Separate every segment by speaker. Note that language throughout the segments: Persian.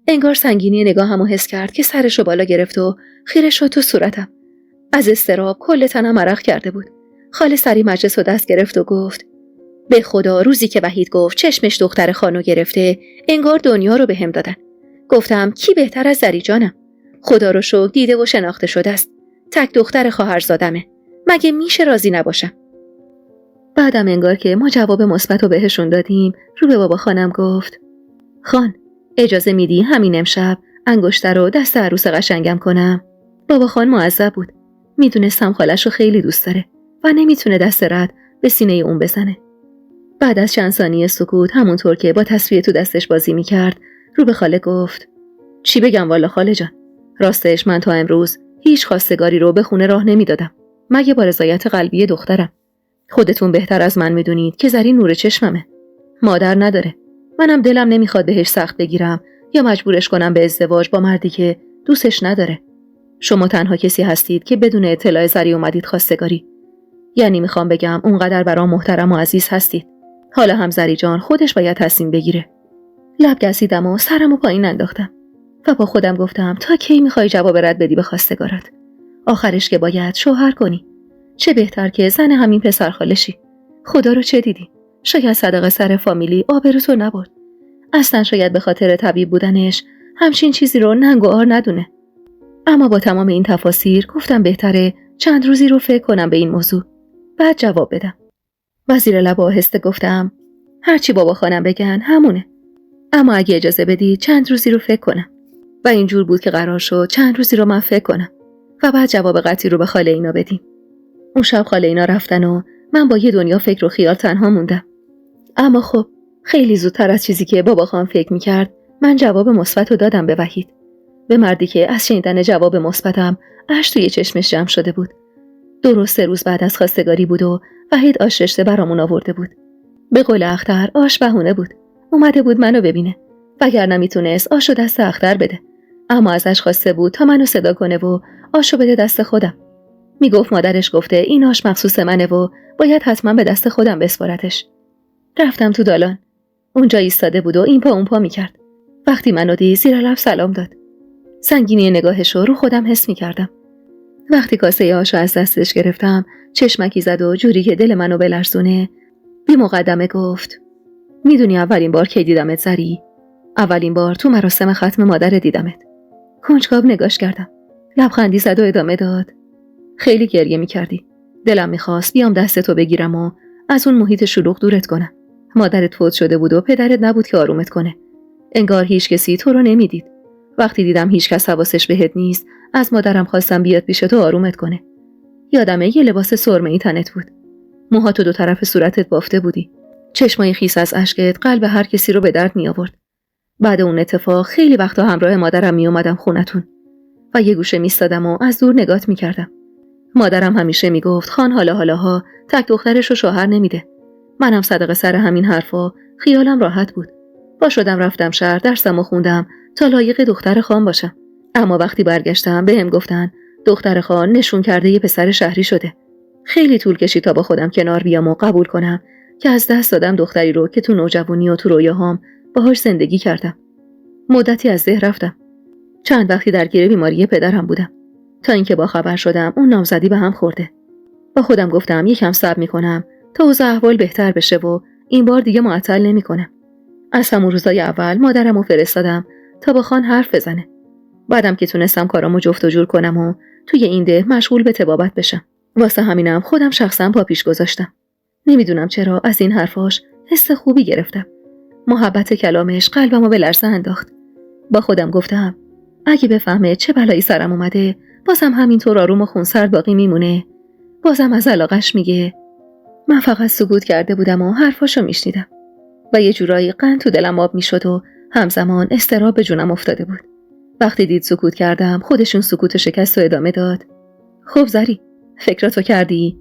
Speaker 1: انگار سنگینی نگاهمو حس کرد که سرشو بالا گرفت و خیره شد تو صورتم. از اضطراب کل تنم عرق کرده بود. خاله سری مجلس رو دست گرفت و گفت: به خدا روزی که وحید گفت چشمش دختر خانو گرفته، انگار دنیا رو بهم دادن. گفتم کی بهتر از زری جانم؟ خدا رو شکر دیده و شناخته شده است. تک دختر خواهرزادمه. مگه میشه راضی نباشم؟ بعدم انگار که ما جواب مثبت رو بهشون دادیم، رو به بابا خانم گفت: خان، اجازه میدی همین امشب انگشتر رو دست عروس قشنگم کنم؟ بابا خان معذب بود. میدونستم خالش رو خیلی دوست داره و نمیتونه دست رد به سینه اون بزنه. بعد از چند ثانیه سکوت، همونطور که با تسبیح تو دستش بازی میکرد، رو به خاله گفت: چی بگم والا خاله جان، راستش من تا امروز هیچ خواستگاری رو به خونه راه نمیدادم، مگه با رضایت قلبی دخترم. خودتون بهتر از من میدونید که زری نور چشممه. مادر نداره. منم دلم نمیخواد بهش سخت بگیرم یا مجبورش کنم به ازدواج با مردی که دوستش نداره. شما تنها کسی هستید که بدون اطلاع زری اومدید خواستگاری. یعنی میخوام بگم اونقدر برام محترم و عزیز هستید. حالا هم زری جان خودش باید تصمیم بگیره. لب گزیدم و سرمو پایین انداختم و با خودم گفتم تا کی میخوای جواب رد بدی به خواستگارات؟ آخرش که باید شوهر کنی. چه بهتر که زن همین پسر خالشی. خدا رو چه دیدی؟ شاید صدقه سر فامیلی آبروتو نبرد. اصلا شاید به خاطر طبیب بودنش همچین چیزی رو ننگ و عار ندونه. اما با تمام این تفاسیر گفتم بهتره چند روزی رو فکر کنم به این موضوع، بعد جواب بدم. و زیر لب آهسته گفتم: هرچی بابا خانم بگن همونه، اما اگه اجازه بدی چند روزی رو فکر کنم. و اینجور بود که قرار شد چند روزی رو من فکر کنم و بعد جواب قطعی رو به خاله اینا بدیم. اون شب خاله اینا رفتن و من با یه دنیا فکر و خیال تنها موندم. اما خب خیلی زودتر از چیزی که بابا خان فکر میکرد من جواب مثبت رو دادم به وحید، به مردی که از شنیدن جواب مثبتم اشک توی چشمش جمع شده بود. درست 3 روز بعد از خواستگاری بود و وحید آش رشته برامون آورده بود. به قول اختر آش بهونه بود. اومده بود منو ببینه، وگرنه میتونست آشو دست اختر بده، اما ازش خواسته بود تا منو صدا کنه و آشو بده دست خودم. میگفت مادرش گفته این آش مخصوص منه و باید حتما به دست خودم بسپارتش. رفتم تو دالان. اونجا ایستاده بود و این پا اون پا میکرد. وقتی منو دید زیر لب سلام داد. سنگینی نگاهش رو خودم حس میکردم. وقتی کاسه آشو از دستش گرفتم چشمکی زد و جوری که دل منو بلرزونه بی مقدمه گفت: میدونی اولین بار کی دیدمت زری؟ اولین بار تو مراسم ختم مادر دیدمت. کنجکاو نگاش کردم. لبخندی زد و ادامه داد: خیلی گریه میکردی. دلم میخواست بیام دستتو بگیرم و از اون محیط شلوغ دورت کنم. مادرت فوت شده بود و پدرت نبود که آرومت کنه. انگار هیچ کسی تو رو نمیدید. وقتی دیدم هیچ کس حواسش بهت نیست، از مادرم خواستم بیاد پیش تو آرومت کنه. یادمه یه لباس سرمه‌ای تنت بود. موهاتو 2 طرف صورتت بافته بودی. چشمای خیس از اشکت قلب هر کسی رو به درد می آورد. بعد اون اتفاق خیلی وقتا همراه مادرم می اومدم خونتون و یه گوشه میستادم و از دور نگات میکردم. مادرم همیشه میگفت خان حالاها تک دخترش رو شوهر نمیده. منم صدقه سر همین حرفا خیالم راحت بود. با شدم رفتم شهر، درسمو خوندم تا لایق دختر خان باشم. اما وقتی برگشتم بهم گفتن دختر خان نشون کرده یه پسر شهری شده. خیلی طول کشید تا با خودم کنار بیام و قبول کنم که از دست دادم دختری رو که تو نوجوانی و تو رویاهام باهاش زندگی کردم. مدتی از ذهن رفتم. چند وقتی درگیر بیماری پدرم بودم تا اینکه با خبر شدم اون نامزدی به هم خورده. با خودم گفتم یکم صبر میکنم تا اوضاع احوال بهتر بشه و این بار دیگه معطل نمیکنم. از همون روزای اول مادرمو فرستادم تا با خان حرف بزنه. بعدم که تونستم کارامو جفت و جور کنم و توی این ده مشغول به طبابت بشم. واسه همینم خودم شخصا پا پیش گذاشتم. نمیدونم چرا از این حرفاش حس خوبی گرفتم. محبت کلامش قلبمو به لرزه انداخت. با خودم گفتم اگه بفهمه چه بلایی سرم اومده بازم همینطور آروم و خونسرد باقی میمونه. بازم از علاقش میگه. من فقط سکوت کرده بودم و حرفاشو میشنیدم و یه جورایی قند تو دلم آب میشد و همزمان اضطراب به جونم افتاده بود. وقتی دید سکوت کردم خودشون سکوت شکست و ادامه داد. خب زری، فکراتو کردی؟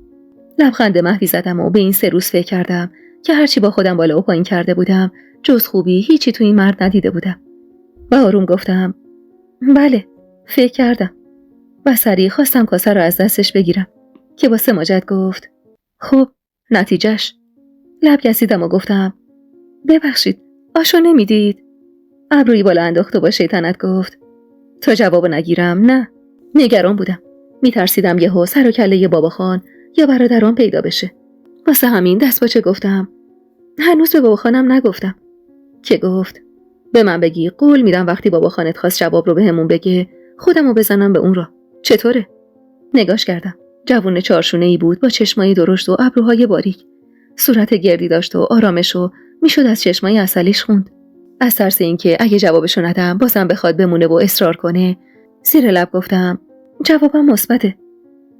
Speaker 1: لبخند محوی زدم و به این 3 روز فکر کردم که هرچی با خودم بالا و پایین کرده بودم جز خوبی هیچی تو این مرد ندیده بودم. و آروم گفتم بله، فکر کردم. و سریع خواستم کاسه رو از دستش بگیرم که با سماجت گفت خب نتیجهش. لب کسیدم و گفتم ببخشید آشو نمیدید؟ ابروی بالا انداخت و با شیطنت گفت تا جواب نگیرم نه. نگران بودم. میترسیدم یهو سر و کله بابا خان یا برادران پیدا بشه. واسه همین دست باچه گفتم هنوز به بابا خانم نگفتم. که گفت به من بگی قول میدم وقتی بابا خانت خواست جواب رو بهمون بگه خودمو بزنم به اون را. چطوره؟ نگاش کردم. جوون چارشونه‌ای بود با چشمای درشت و ابروهای باریک. صورت گردی داشت و آرامشو میشد از چشمای عسلیش خوند. از ترس اینکه اگه جوابشو ندم بازم بخواد بمونه و اصرار کنه زیر لب گفتم جوابم مثبته.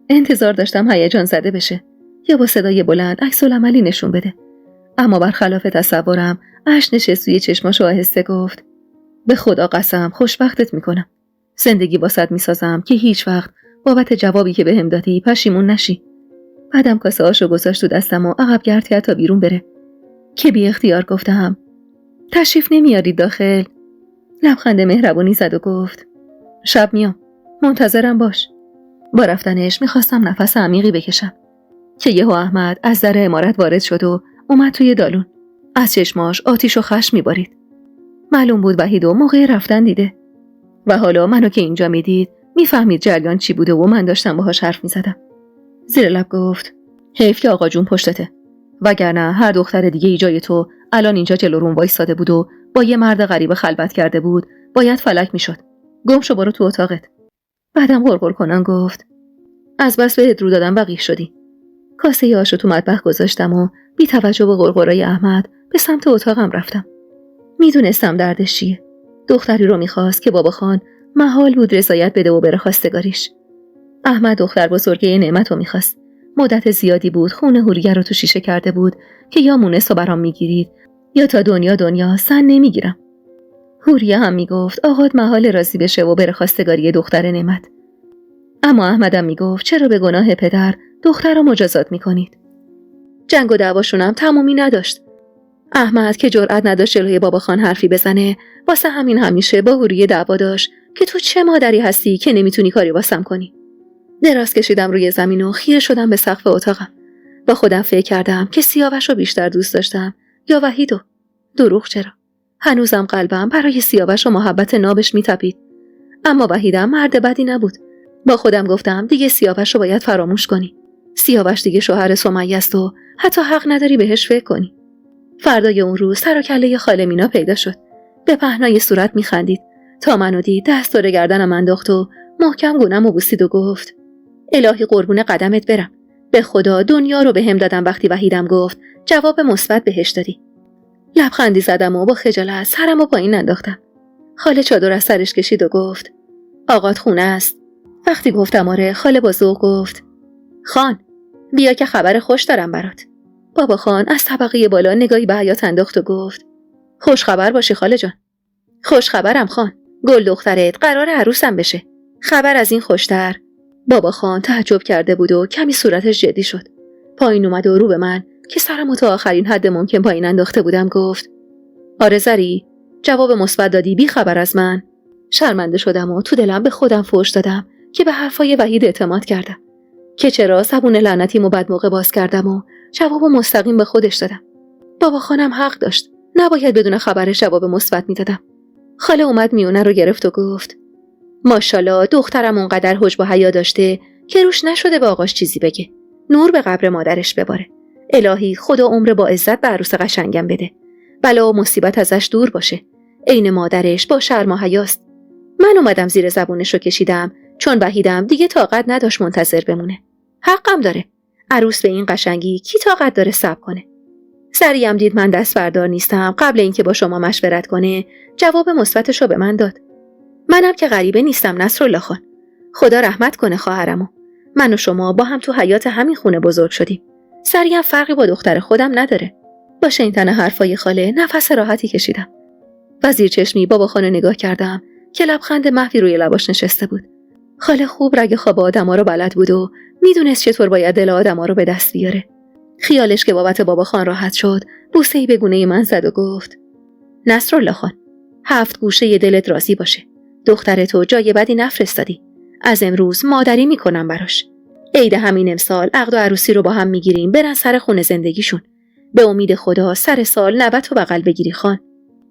Speaker 1: انتظار داشتم هیجان زده بشه یا با صدای بلند عکس‌العملی نشون بده. اما برخلاف تصورم اشک نشست توی چشماش و آهسته گفت به خدا قسم خوشبختت میکنم. زندگی واسط میسازم که هیچ وقت بابت جوابی که بهم دادی پشیمون نشی. بعدم کاسه هاشو گذاشت تو دستم و عقب گرد کرد تا بیرون بره. که بی اختیار گفتم تشریف نمیارید داخل؟ لبخند مهربونی زد و گفت شب میام. منتظرم باش. با رفتنش میخواستم نفس عمیقی بکشم که یهو احمد از در عمارت وارد شد و اومد توی دالون. از چشماش آتیش و خشم میبارید. معلوم بود وحید و موقع رفتن دیده و حالا منو که اینجا میدید میفهمید جریان چی بوده و من داشتم باهاش حرف میزدم. زیر لب گفت حیف که آقا جون پشتته، وگرنه هر دختر دیگه ای جای تو الان اینجا جلو روم وایساده بود و با یه مرد غریب خلوت کرده بود باید فلک میشد. گم شو برو تو اتاقت. بعدم غرغر کنان گفت از بس بهت رو دادم وقیح شدی. کاسه آشو تو مطبخ گذاشتم و بی توجه به غرغرای احمد به سمت اتاقم رفتم. میدونستم دردش چیه. دختری رو میخواست که بابا خان محال بود رضایت بده و بره خواستگاریش. احمد دختر بزرگه نعمت رو میخواست. مدت زیادی بود خون حوریه رو تو شیشه کرده بود که یا مونس رو برام میگیرید یا تا دنیا سن نمیگیرم. حوریه هم میگفت آقاد محال راضی بشه و بره خواستگاری دختر نعمت. اما احمدم میگفت چرا به گناه پدر دختر رو مجازات میکنید. جنگ و دعواشونم تمومی نداشت. احمد که جرئت نداشت جلوی بابا خان حرفی بزنه واسه همین همیشه با حوریه دعوا داشت که تو چه مادری هستی که نمیتونی کاری واسم کنی. دراز کشیدم روی زمین و خیره شدم به سقف اتاقم. با خودم فکر کردم که سیاوش رو بیشتر دوست داشتم یا وحیدو. دروغ چرا؟ هنوزم قلبم برای سیاوش و محبت نابش میتپید. اما وحیدم مرد بدی نبود. با خودم گفتم دیگه سیاوش رو باید فراموش کنی. سیاوش دیگه شوهر سمیه است و حتی حق نداری بهش فکر کنی. فردای اون روز سر و کله خاله مینا پیدا شد. به پهنای صورت میخندید تا منو دید دست دور گردنم انداخت و محکم گونه‌مو بوسید و گفت الهی قربون قدمت برم. به خدا دنیا رو بهم دادم وقتی وحیدم گفت جواب مثبت بهش دادی. لبخندی زدم و با خجالت سرمو پایین انداختم. خاله چادر از سرش کشید و گفت آقات خونه است. وقتی گفتم آره خاله با ذوق گفت خان بیا که خبر خوش دارم برات. بابا خان از طبقه بالا نگاهی به حیاط انداخت و گفت خوش خبر باشی خاله جان. خوش خبرم خان. گل دخترت قرار عروسم بشه. خبر از این خوشتر. بابا خان تعجب کرده بود و کمی صورتش جدی شد. پایین اومد و رو به من که سرمو تا آخرین حد ممکن پایین انداخته بودم گفت آره زری جواب مثبت دادی بی خبر از من. شرمنده شدم و تو دلم به خودم فحش دادم که به حرفای وحید اعتماد کردم که چرا زبون لعنتیمو بد موقع باز کردم و جواب مستقیم به خودش دادم. بابا خانم حق داشت. نباید بدون خبرش جواب مثبت میدادم. خاله اومد میونه رو گرفت و گفت ماشاءالله دخترم اونقدر حجب و حیا داشته که روش نشده به آقاش چیزی بگه. نور به قبر مادرش بباره. الهی خدا عمر با عزت به عروس قشنگم بده. بلا و مصیبت ازش دور باشه. عین مادرش با شرم و حیاست. من اومدم زیر زبونش رو کشیدم چون وحیدم دیگه طاقت نداشت منتظر بمونه. حقم داره. عروس به این قشنگی کی طاقت داره صبر کنه؟ سریم دید من دست بردار نیستم. قبل اینکه با شما مشورت کنه جواب مثبتش رو به من داد. منم که غریبه نیستم نصرالله خان. خدا رحمت کنه خواهرمو. من و شما با هم تو حیات همین خونه بزرگ شدیم. سریم فرقی با دختر خودم نداره. با شنیدن حرفای خاله نفس راحتی کشیدم. وزیر چشمی بابا خانو نگاه کردم که لبخند محوی روی لباش نشسته بود. خاله خوب رگ خواب آدما رو بلد بود و میدونست چطور باید دل آدما رو به دست بیاره. خیالش که بابت بابا خان راحت شد بوسه‌ای به گونه من زد و گفت نصرالله خان 7 گوشه دلت راضی باشه. دخترتو جای بدی نفرستادی. از امروز مادری میکنم براش. عید همین امسال عقد و عروسی رو با هم میگیریم برن سر خونه زندگیشون. به امید خدا سر سال نوبت و بغل بگیری خان.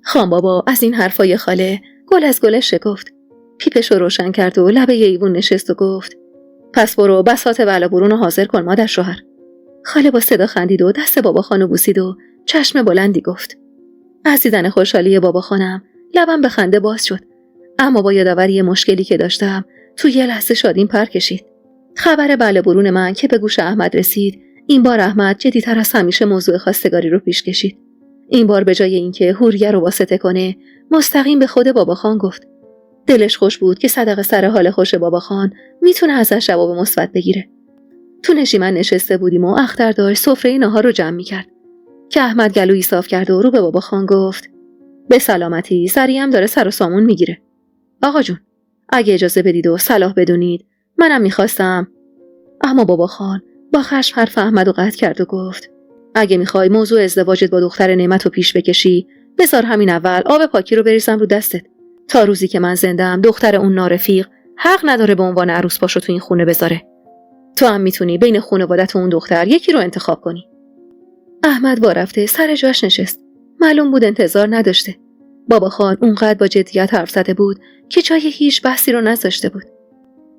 Speaker 1: خان بابا از این حرفای خاله گل از گلش شکفت. پیپش رو روشن کرد و لبه ایوون نشست و گفت پس برو بساط بلا برون رو حاضر کن مادر شوهر. خاله با صدا خندید و دست بابا خانو بوسید و چشم بلندی گفت. از دیدن خوشحالی بابا خانم لبم به خنده باز شد، اما با یادآوری مشکلی که داشتم تو یه لحظه شادیم پر کشید. خبر بله برون من که به گوش احمد رسید، این بار احمد جدی‌تر از همیشه موضوع خواستگاری رو پیش کشید. این بار به جای اینکه حوریه رو واسطه کنه، مستقیم به خود بابا خان گفت. دلش خوش بود که صدقه سر حال خوش بابا خان میتونه ازش جواب مثبت بگیره. تو نشیمن نشسته بودیم و اختر داشت سفره ناهار رو جمع می‌کرد که احمد گلویی صاف کرد و رو به بابا خان گفت به سلامتی، سری هم داره سر و سامون میگیره. آقا جون، اگه اجازه بدید و صلاح بدونید منم میخواستم. اما بابا خان با خشم حرف احمد رو قطع کرد و گفت اگه میخوای موضوع ازدواجت با دختر نعمت رو پیش بکشی، بذار همین اول آب پاکی رو بریزم رو دستت. تا روزی که من زنده‌ام دختر اون نارفیق حق نداره به عنوان عروس پاشو تو این خونه بذاره. تو هم میتونی بین خانواده‌ت و اون دختر یکی رو انتخاب کنی. احمد وارفته سر جاش نشست. معلوم بود انتظار نداشته. بابا خان اونقدر با جدیت حرف زده بود که جای هیچ بحثی رو نذاشته بود.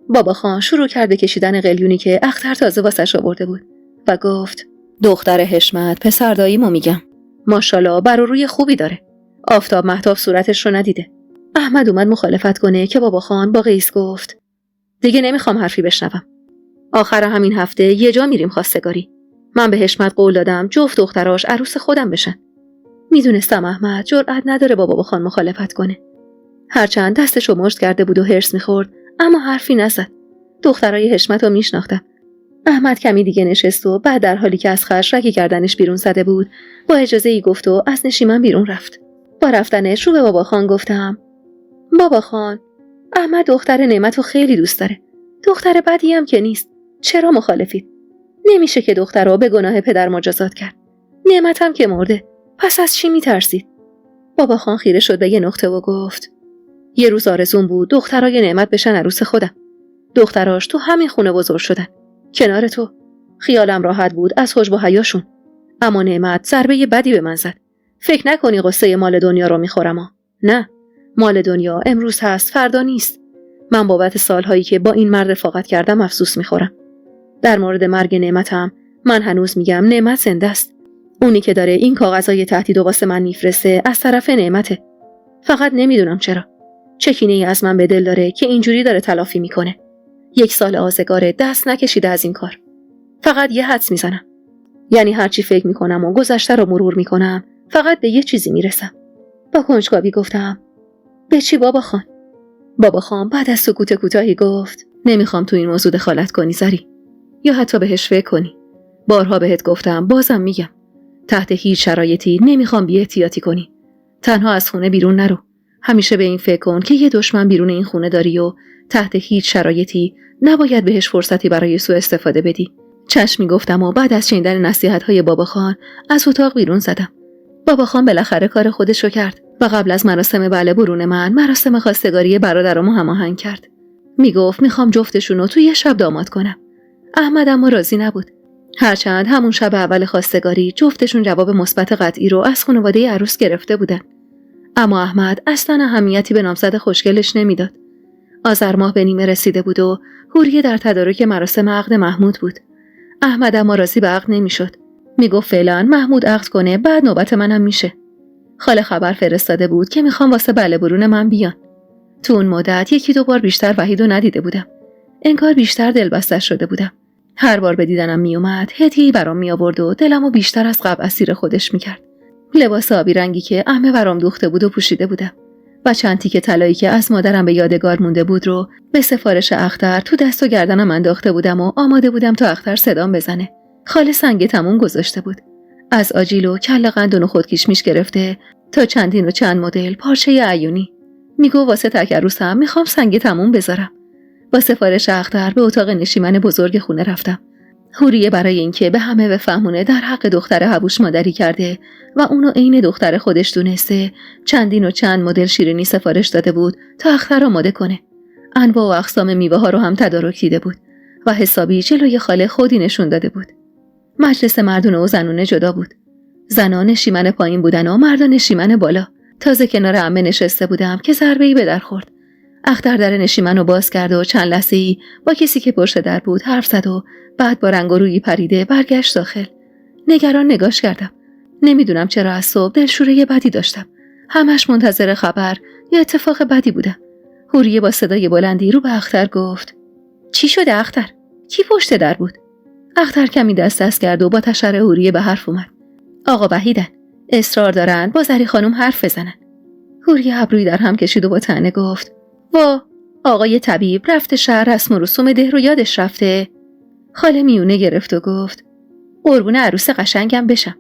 Speaker 1: بابا خان شروع کرد به کشیدن قلیونی که اختر تازه واسش آورده بود و گفت دختر حشمت پسر داییمو میگم. ماشاءالله بر و روی خوبی داره. آفتاب مهتاب صورتش رو ندیده. احمد اومد مخالفت کنه که بابا خان با قیس گفت دیگه نمیخوام حرفی بشنوم. آخر همین هفته یه جا میریم خواستگاری. من به حشمت قول دادم جفت دختراش عروس خودم بشن. میدونستم احمد جرئت نداره با بابا خان مخالفت کنه. هرچند دستشو مشت کرده بود و هرس میخورد، اما حرفی نزد. دخترای حشمت رو میشناختم. احمد کمی دیگه نشست و بعد در حالی که از خش رگی گردنش بیرون زده بود با اجازه ای گفت و از نشیمن بیرون رفت. با رفتنش رو به بابا خان گفتم بابا خان، احمد دختر نعمت رو خیلی دوست داره. دختر بدی هم که نیست. چرا مخالفید؟ نمیشه که دختر رو به گناه پدر مجازات کرد. نعمت هم که مرده. پس از چی میترسید؟ بابا خان خیره شد به یه نقطه و گفت یه روز آرزون بود دخترای نعمت بشن عروس خودم. دختراش تو همین خونه بزرگ شدن. کنار تو. خیالم راحت بود از حجب و حیاشون. اما نعمت ضربه بدی به من زد. فکر نکنی قصه مال دنیا رو میخورم ها. نه. مال دنیا امروز هست فردا نیست. من بابت سالهایی که با این مرد رفاقت کردم افسوس میخورم. در مورد مرگ نعمتم من هنوز میگم نعمت زنده است. اونی که داره این کاغذهای تهدید واسه من میفرسته از طرف نعمته. فقط نمیدونم چرا. چه کینه‌ای از من به دل داره که اینجوری داره تلافی میکنه. 1 سال آزگاره دست نکشیده از این کار. فقط یه حدس میزنم. یعنی هرچی فکر میکنم و گذشته رو مرور میکنم فقط به یه چیزی میرسم. با کنجکاوی گفتم به چی بابا خان؟ بابا خان بعد از سکوت کوتاهی گفت نمیخوام تو این موضوع دخالت کنی زری. یا حتی بهش فکر کنی. بارها بهت گفتم بازم میگم. تحت هیچ شرایطی نمیخوام بی احتیاطی کنی. تنها از خونه بیرون نرو. همیشه به این فکر کن که یه دشمن بیرون این خونه داری و تحت هیچ شرایطی نباید بهش فرصتی برای سوء استفاده بدی. چشمی گفتم و بعد از شنیدن نصیحت‌های بابا خان از اتاق بیرون زدم. بابا خان بالاخره کار خودشو کرد و قبل از مراسم بله برون من مراسم خواستگاری برادرامو هماهنگ کرد. میگفت میخوام جفتشونو تو یه شب داماد کنم. احمد اما راضی نبود. هرچند همون شب اول خواستگاری جفتشون جواب مثبت قطعی رو از خانواده عروس گرفته بودن. اما احمد اصلا اهمیتی به نامزد خوشگلش نمیداد. آذر ماه به نیمه رسیده بود و حوریه در تدارک مراسم عقد محمود بود. احمد اما راضی به عقد نمیشد. میگفت فعلا محمود عقد کنه بعد نوبت منم میشه. خاله خبر فرستاده بود که میخوام واسه بله برون من بیان. تو اون مدت 1-2 بار بیشتر وحیدو ندیده بودم. انگار بیشتر دلبسته شده بودم. هر بار به دیدنم میومد هدیه‌ای برام میآورد و دلمو بیشتر از قبل اسیر خودش میکرد. لباس آبی رنگی که عمه برام دوخته بود و پوشیده بودم و چند تیکه طلایی که از مادرم به یادگار مونده بود رو به سفارش اختر تو دست و گردنم انداخته بودم و آماده بودم تا اختر صدام بزنه. خاله سنگ تموم گذاشته بود. از آجیل و کله قند و نخود کشمیش گرفته تا چندین و چند مدل پارچه عیونی. میگو واسه تک عروسم میخوام سنگ تموم بذارم. با سفارش اختر به اتاق نشیمن بزرگ خونه رفتم. حوریه برای اینکه به همه بفهمونه در حق دختر حبوش مادری کرده و اونو عین دختر خودش دونسته، چندین و چند مدل شیرینی سفارش داده بود تا اختر آماده کنه. انواع و اقسام میوه ها رو هم تدارک دیده بود و حسابی جلوی خاله خودی نشون داده بود. مجلس مردونه و زنونه جدا بود. زنان نشیمن پایین بودن و مردان نشیمن بالا. تازه کنار عمه نشسته بودم که ضربه‌ای به در خورد. اختر در نشیمنو باز کرد و چند لحظه‌ای با کسی که پشت در بود حرف زد و بعد با رنگ و رویی پریده برگشت داخل. نگران نگاش کردم. نمیدونم چرا از صبح دلشوره بدی داشتم. همش منتظر خبر یا اتفاق بدی بودم. حوریه با صدای بلندی رو به اختر گفت: چی شده اختر؟ کی پشت در بود؟ اختر کمی دست کرد و با تشر حوریه به حرف اومد: آقا وحیدن، اصرار دارن با زری خانم حرف بزنن. حوریه ابروی در هم کشید و با طعنه گفت: وا، آقای طبیب رفته شهر، رسم و رسوم ده رو یادش رفته. خاله میونه گرفت و گفت: قربون عروس قشنگم بشم،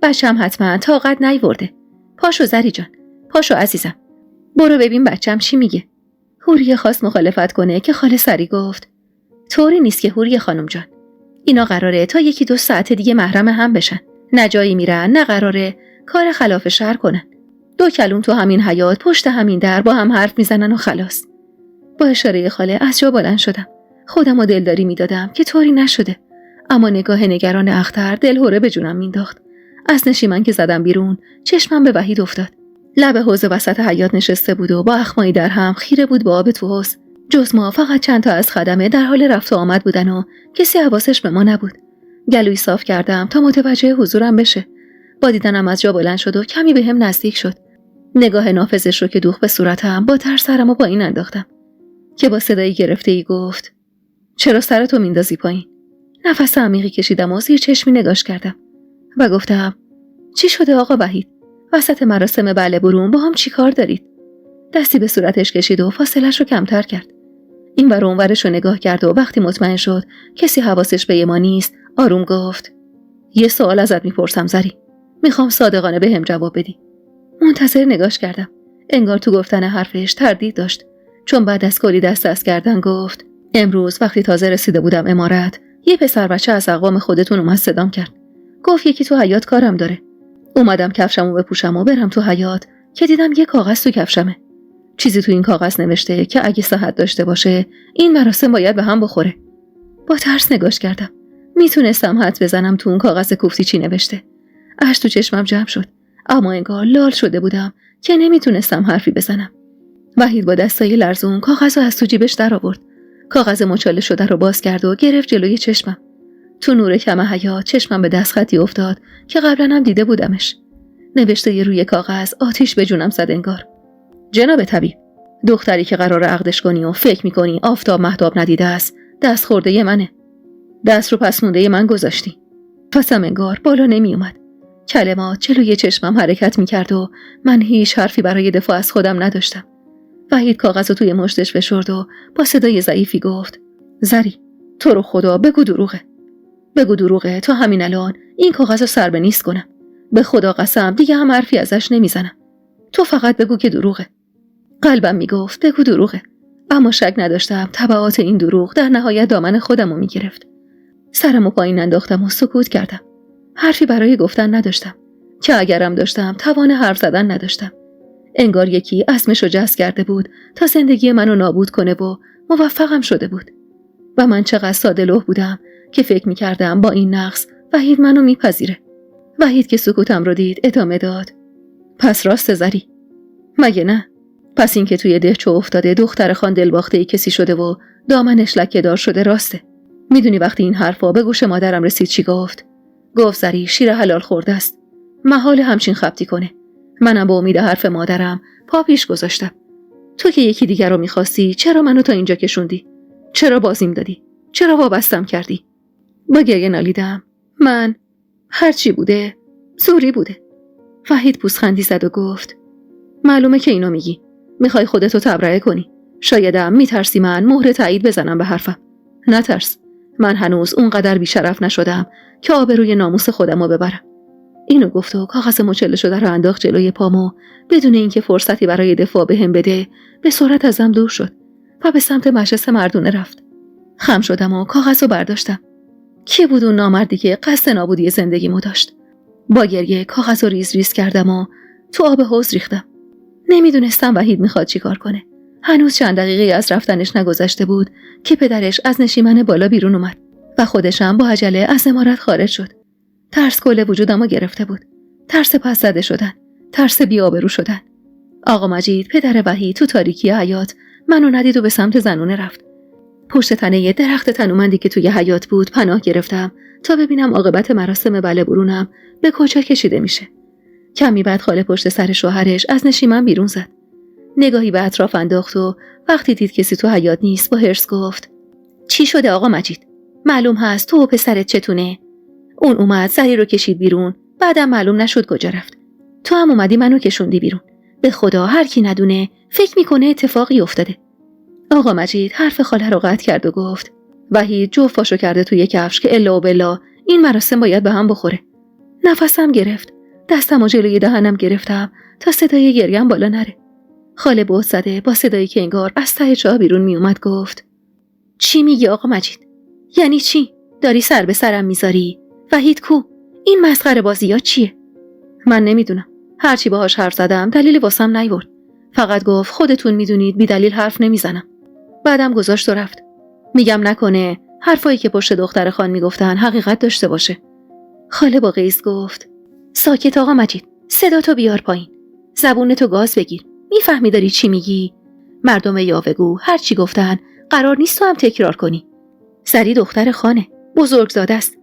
Speaker 1: بچم حتما طاقت نیورده. پاشو زری جان، پاشو عزیزم، برو ببین بچم چی میگه. حوریه خواست مخالفت کنه که خاله سری گفت: طوری نیست که حوریه خانم جان، اینا قراره تا 1-2 ساعت دیگه محرم هم بشن، نه جایی میرن نه قراره کار خلاف شرع کنن. 2 کلوم تو همین حیاط پشت همین در با هم حرف میزنن و خلاص. با اشاره خاله از جا بلند شدم. خودم رو دلداری میدادم که طوری نشده، اما نگاه نگران اختر دلهوره به جونم مینداخت. از نشیمن که زدم بیرون چشمم به وحید افتاد. لب حوض وسط حیاط نشسته بود و با اخمایی در هم خیره بود به آب تو حوض. جز ما فقط چند تا از خدمه در حال رفت و آمد بودن و کسی حواسش به ما نبود. گلوی صاف کردم تا متوجه حضورم بشه. با دیدنم از جا بلند شد و کمی به هم نزدیک شد. نگاه نافذش رو که دوخت به صورتم با ترس سرمو پایین انداختم که با صدایی گرفته‌ای گفت: چرا سرتو میندازی پایین؟ نفس عمیقی کشیدم و زیر چشمی نگاش کردم و گفتم: چی شده آقا وحید؟ وسط مراسم بله برون با هم چی کار دارید؟ دستی به صورتش کشید و فاصلش رو کمتر کرد. این ور اون ورش رو نگاه کرد و وقتی مطمئن شد کسی حواسش به ما نیست آروم گفت: یه سوال ازت میپرسم زری، میخوام صادقانه بهم جواب بدی. منتظر نگاش کردم. انگار تو گفتن حرفش تردید داشت، چون بعد از کلی دست کردن گفت: امروز وقتی تازه رسیده بودم امارت، یه پسر بچه از اقوام خودتون اومد صدام کرد. گفت یکی تو حیاط کارم داره. اومدم کفشمو بپوشم و برم تو حیاط که دیدم یه کاغذ تو کفشمه. چیزی تو این کاغذ نوشته که اگه صحت داشته باشه این مراسم باید به هم بخوره. با ترس نگاش کردم. میتونستم حدس بزنم تو اون کاغذ کوفتی چی نوشته. اشک تو چشمم جمع شد، اما انگار لال شده بودم که نمیتونستم حرفی بزنم. وحید با دستای لرزون کاغذ رو از تو جیبش در آورد. کاغذ مچاله شده رو باز کرد و گرفت جلوی چشمم. تو نور کم حیاط چشمم به دستخطی افتاد که قبلا هم دیده بودمش. نوشته ی روی کاغذ آتیش به جونم زد انگار: جناب طبیب، دختری که قرار عقدش کنی و فکر میکنی آفتاب مهتاب ندیده است، دست خورده ی منه. دست رو پس مونده ی من گذاشتی. پسم انگار بالا نمی اومد. کلمات جلوی چشمم حرکت میکرد و من هیچ حرفی برای دفاع از خودم نداشتم. وحید کاغذ رو توی مشتش فشرد و با صدای ضعیفی گفت: زری، تو رو خدا بگو دروغه. بگو دروغه تا همین الان این کاغذ رو سر به نیست کنم. به خدا قسم دیگه هم حرفی ازش نمیزنم. تو فقط بگو که دروغه. قلبم میگفت بگو دروغه، اما شک نداشتم تبعات این دروغ در نهایت دامن خودم رو میگرفت. سرمو پایین انداختم و سکوت کردم. حرفی برای گفتن نداشتم، که اگرم داشتم توان حرف زدن نداشتم. انگار یکی عزمشو جزم کرده بود تا زندگی منو نابود کنه و موفقم شده بود. و من چقدر ساده لوح بودم که فکر میکردم با این نقص وحید منو میپذیره. وحید که سکوتم رو دید ادامه داد: پس راست زری؟ مگه نه؟ پس این که توی دهچو افتاده دختر خان دلباخته کسی شده و دامنش لکه دار شده راسته. میدونی وقتی این حرفا به گوش مادرم رسید چی گفت؟ گفت زری شیر حلال خورده است، محال همچین خبطی کنه. منم با امید حرف مادرم پا پیش گذاشتم. تو که یکی دیگر رو میخواستی چرا منو تا اینجا کشوندی؟ چرا بازیم دادی؟ چرا وابستم کردی؟ با گریه نالیدم: من هرچی بوده زوری بوده. وحید پوزخندی زد و گفت: معلومه که اینو میگی، میخوای خودتو تبرئه کنی. شایدم میترسی من مهر تایید بزنم به حرفم. نترس، من هنوز اونقدر بیشرف نشدم که آبروی ناموس خودمو ببرم. اینو گفت و کاغذ مچاله شده رو انداخت جلوی پامو. بدون اینکه فرصتی برای دفاع بهم بده به سرعت ازم دور شد و به سمت مجلس مردونه رفت. خم شدم و کاغذ رو برداشتم. کی بود اون نامردی که قصد نابودی زندگیمو داشت؟ با گریه کاغذ رو ریز ریز کردم و تو آب حوض ریختم. نمیدونستم وحید میخواد چی کار کنه. هنوز چند دقیقه از رفتنش نگذشته بود که پدرش از نشیمن بالا بیرون اومد و خودشم با عجله از عمارت خارج شد. ترس کل وجودمو گرفته بود. ترس پس زده شدن، ترس بی‌آبرو شدن. آقا مجید پدر وحید تو تاریکی حیاط منو ندید و به سمت زنونه رفت. پشت تنه یه درخت تنومندی که توی حیاط بود پناه گرفتم تا ببینم عاقبت مراسم بله برونم به کجا کشیده میشه. کمی بعد خاله پشت سر شوهرش از نشیمن بیرون زد. نگاهی به اطراف انداخت و وقتی دید کسی تو حیاط نیست با حرص گفت: چی شده آقا مجید؟ معلوم هست تو و پسرت چتونه؟ اون اومد سری رو کشید بیرون، بعدم معلوم نشد کجا رفت. تو هم اومدی منو کشوندی بیرون. به خدا هر کی ندونه فکر میکنه اتفاقی افتاده. آقا مجید حرف خاله رو قطع کرد و گفت: وحید جفت پاشو کرده توی کفش که الا و بلا این مراسم باید به هم بخوره. نفسم گرفت، دستم و جلوی دهنم گرفتم تا صدای گریم بالا نره. خاله بهت زده با صدایی که انگار از ته چاه بیرون می اومد گفت: چی میگی آقا مجید؟ یعنی چی؟ داری سر به سرم میذاری؟ وحید کو؟ این مسخره بازی‌ها چیه؟ من نمیدونم. هرچی باهاش حرف زدم دلیلی واسم نیورد. فقط گفت خودتون میدونید بی دلیل حرف نمیزنم. بعدم گذاشت و رفت. میگم نکنه حرفایی که پشت دختر خان میگفتن حقیقت داشته باشه. خاله با غیظ گفت: ساکت آقا مجید، صداتو بیار پایین. زبونتو گاز بگیر. میفهمی داری چی میگی؟ مردم یاوه‌گو هر چی گفتن قرار نیست تو هم تکرار کنی. سری دختر خانه، بزرگزاده است.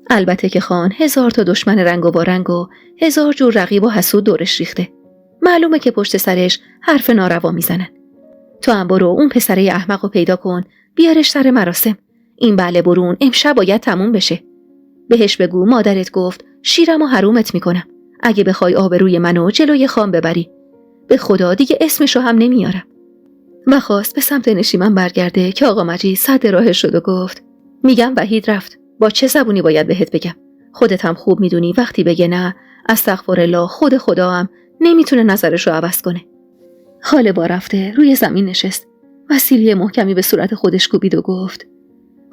Speaker 1: البته که خان 1000 تا دشمن رنگ و بارنگ و 1000 جور رقیب و حسود دورش ریخته. معلومه که پشت سرش حرف ناروا میزنن. تو هم برو اون پسره احمقو پیدا کن، بیارش سر مراسم. این بله برون امشب باید تموم بشه. بهش بگو مادرت گفت شیرم و حرومت میکنم. اگه بخوای آبروی منو جلوی خان ببری، به خدا دیگه اسمشو هم نمیارم. و خواست به سمت نشیمن برگرده که آقا مجید صد راهش شد و گفت: میگم وحید رفت. با چه زبونی باید بهت بگم؟ خودت هم خوب میدونی وقتی بگه نه، استغفرالله، خود خدا هم نمیتونه نظرشو عوض کنه. خاله با رفته روی زمین نشست. وسیله محکمی به صورت خودش کوبید و گفت: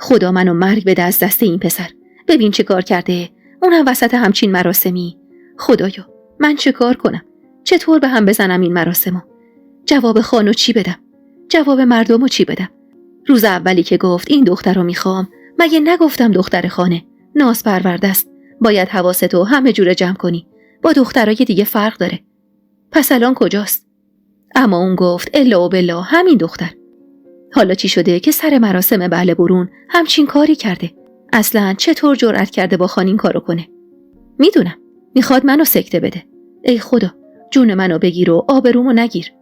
Speaker 1: خدا منو مرگ بده از دست این پسر. ببین چه کار کرده، اونم وسط همچین مراسمی. خدایا من چه کار کنم؟ چطور به هم بزنم این مراسمو؟ جواب خانو چی بدم؟ جواب مردمو چی بدم؟ روز اولی که گفت این دخترو میخوام، مگه نگفتم دختر خانه ناز پرورده است، باید حواستو همه جوره جمع کنی، با دخترای دیگه فرق داره. پس الان کجاست؟ اما اون گفت الا و بلا همین دختر. حالا چی شده که سر مراسم بله برون همچین کاری کرده؟ اصلاً چطور جرأت کرده با خان این کارو کنه؟ میدونم میخواد منو سکته بده. ای خدا جون منو بگیر و آبرومو نگیر.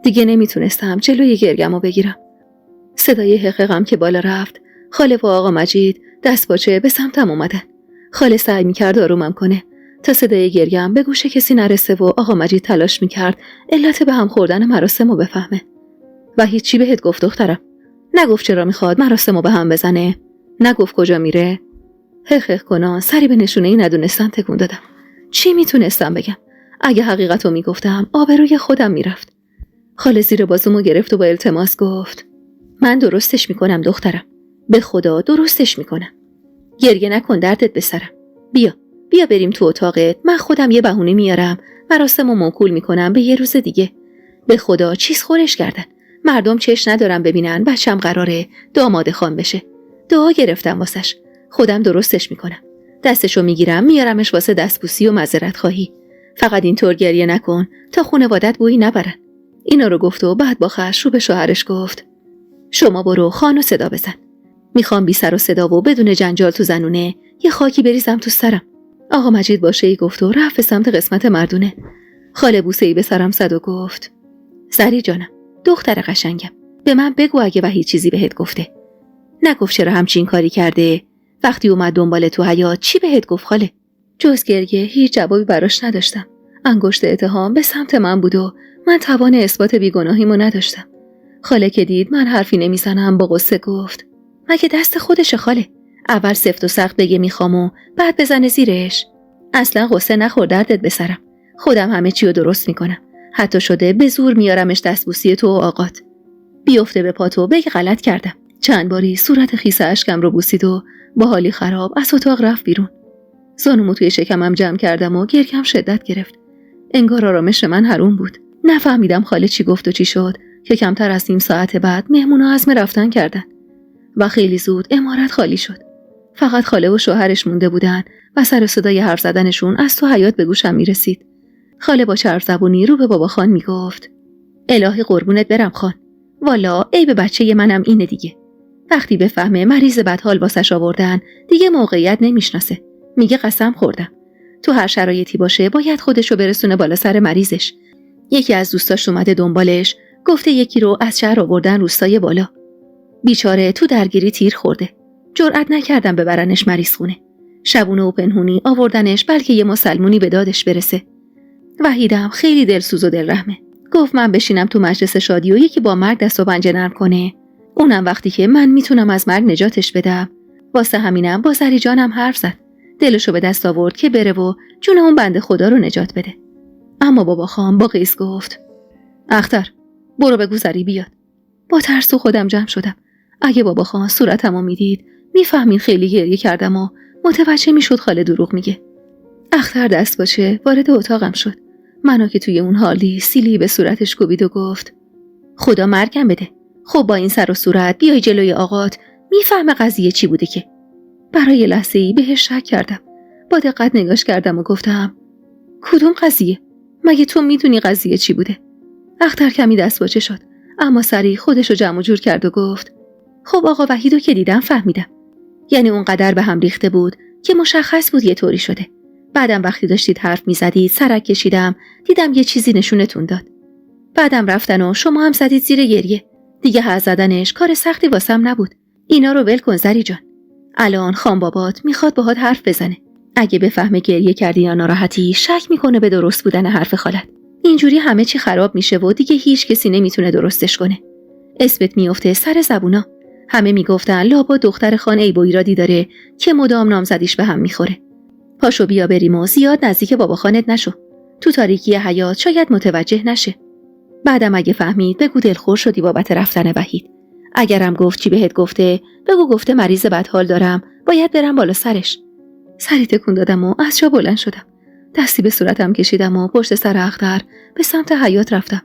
Speaker 1: دیگه نمیتونستم جلوی گرگمو بگیرم. صدای حقیقم که بالا رفت، خاله و آقا مجید دست باچه به سمتم اومدن. خاله سعی میکرد آرومم کنه تا صدای گرگم به گوش کسی نرسه و آقا مجید تلاش میکرد علت به هم خوردن مراسمو بفهمه. و هیچی بهت گفت دخترم؟ نگفت چرا میخواد مراسمو به هم بزنه؟ نگفت کجا میره؟ حق کنان سری به نشونه ای ندونستن تکون دادم. چی میتونستم بگم؟ اگه حقیقتو میگفتم آبروی خودم میرفت. خاله زیر بازومو گرفت و با التماس گفت: من درستش میکنم دخترم، به خدا درستش میکنم. گریه نکن دردت به سرم. بیا بریم تو اتاقت، من خودم یه بهونه میارم، مراسمو موکول میکنم به یه روز دیگه. به خدا چیز خورش کردن، مردم چش ندارم ببینن بچم قراره داماد خان بشه. دعا گرفتم واسش، خودم درستش میکنم. دستشو میگیرم میارمش واسه دستبوسی و معذرت خواهی. فقط اینطور گریه نکن تا خانوادت بویی نبرن. اینا رو گفت و بعد با خش رو به شوهرش گفت: شما برو خانو صدا بزن. میخوام بی سر و صدا و بدون جنجال تو زنونه یه خاکی بریزم تو سرم. آقا مجید باشه ای گفت و رفت سمت قسمت مردونه. خاله بوسه ای به سرم زد و گفت: زری جانم، دختر قشنگم، به من بگو اگه وحید چیزی بهت گفته. نگفت چرا همچین کاری کرده؟ وقتی اومد دنبال تو حیاط چی بهت گفت خاله؟ جز گریه هیچ جوابی براش نداشتم. انگشت اتهام به سمت من بود و من توان اثبات بیگناهیمو نداشتم. خاله که دید من حرفی نمیزنم با غصه گفت: مگه دست خودشه خاله؟ اول سفت و سخت بگه میخوام و بعد بزنه زیرش. اصلا غصه نخور دردت به سرم. خودم همه چی رو درست میکنم. حتی شده به زور میارمش دستبوسی تو و آقات. بیفته به پاتو بگه غلط کردم. چند باری صورت خیس اشکم رو بوسید و با حالی خراب از اتاق رفت بیرون. زانومو توی شکمم جمع کردم و گرگم شدت گرفت. انگار آرامش من حروم بود. نفهمیدم خاله چی گفت و چی شد که کمتر از نیم ساعت بعد مهمونا عزم رفتن کردن و خیلی زود عمارت خالی شد. فقط خاله و شوهرش مونده بودن و سر و صدای حرف زدنشون از تو حیاط به گوشم میرسید. خاله با چرب زبونی رو به بابا خان میگفت: الهی قربونت برم خان، والا عیب بچه منم اینه دیگه. وقتی بفهمه مریض بدحال واسش آوردن دیگه موقعیت نمیشناسه. میگه قسم خوردم تو هر شرایطی باشه باید خودشو برسونه بالا سر مریضش. یکی از دوستاش اومده دنبالش، گفته یکی رو از شهر آوردن روستای بالا. بیچاره تو درگیری تیر خورده. جرئت نکردم ببرنش مریض خونه. شبونه و پنهونی آوردنش بلکه یه مسلمونی به دادش برسه. وحیدم خیلی دلسوز و دلرحمه. گفت من بشینم تو مجلس شادی و یکی با مرگ دست و پنجه نرم کنه. اونم وقتی که من میتونم از مرگ نجاتش بدم. واسه همینم با زری جانم حرف زد. دلشو به دست آورد که بره و جون اون بنده خدا رو نجات بده. اما بابا خان با قیس گفت: اختر برو بگو زری بیاد. با ترس و خودم جمع شدم. اگه بابا خان صورتمو میدید میفهمین خیلی گریه کردم و متوجه میشد خاله دروغ میگه. اختر دست باشه وارد اتاقم شد. منو که توی اون حالی سیلی به صورتش کوبید و گفت: خدا مرگم بده. خب با این سر و صورت بیای جلوی آقات میفهمه قضیه چی بوده که. برای لحظه‌ای بهش شک کردم. با دقت نگاش کردم و گفتم: کدوم قضیه؟ مگه تو میدونی قضیه چی بوده؟ اختر کمی دست باچه شد، اما سریع خودشو جمع و جور کرد و گفت: خب آقا وحیدو که دیدم فهمیدم. یعنی اونقدر به هم ریخته بود که مشخص بود یه طوری شده. بعدم وقتی داشتید حرف میزدید سرک کشیدم، دیدم یه چیزی نشونتون داد. بعدم رفتن و شما هم زدید زیر گریه. دیگه حرف زدنش کار سختی واسم نبود. اینا رو ول کن زری جان. الان خان بابات میخواد باهات حرف بزنه. اگه بفهمه گریه کردی یا ناراحتی شک میکنه به درست بودن حرف خالت. اینجوری همه چی خراب میشه و دیگه هیچ کسی نمیتونه درستش کنه. اسمت میفته سر زبونا. همه میگفتن لابا دختر خان عیب و ایرادی داره که مدام نامزدیش به هم میخوره. پاشو بیا بریم و زیاد نزدیک بابا خانت نشو. تو تاریکی حیات شاید متوجه نشه. بعدم اگه فهمید بگو دلخور شدی بابت رفتن وحید. اگرم گفت چی بهت گفته بگو گفته مریض بدحال دارم باید برم بالا سرش. سری تکون دادم و از جا بلند شدم. دستی به صورتم کشیدم و پشت سر اختر به سمت حیات رفتم.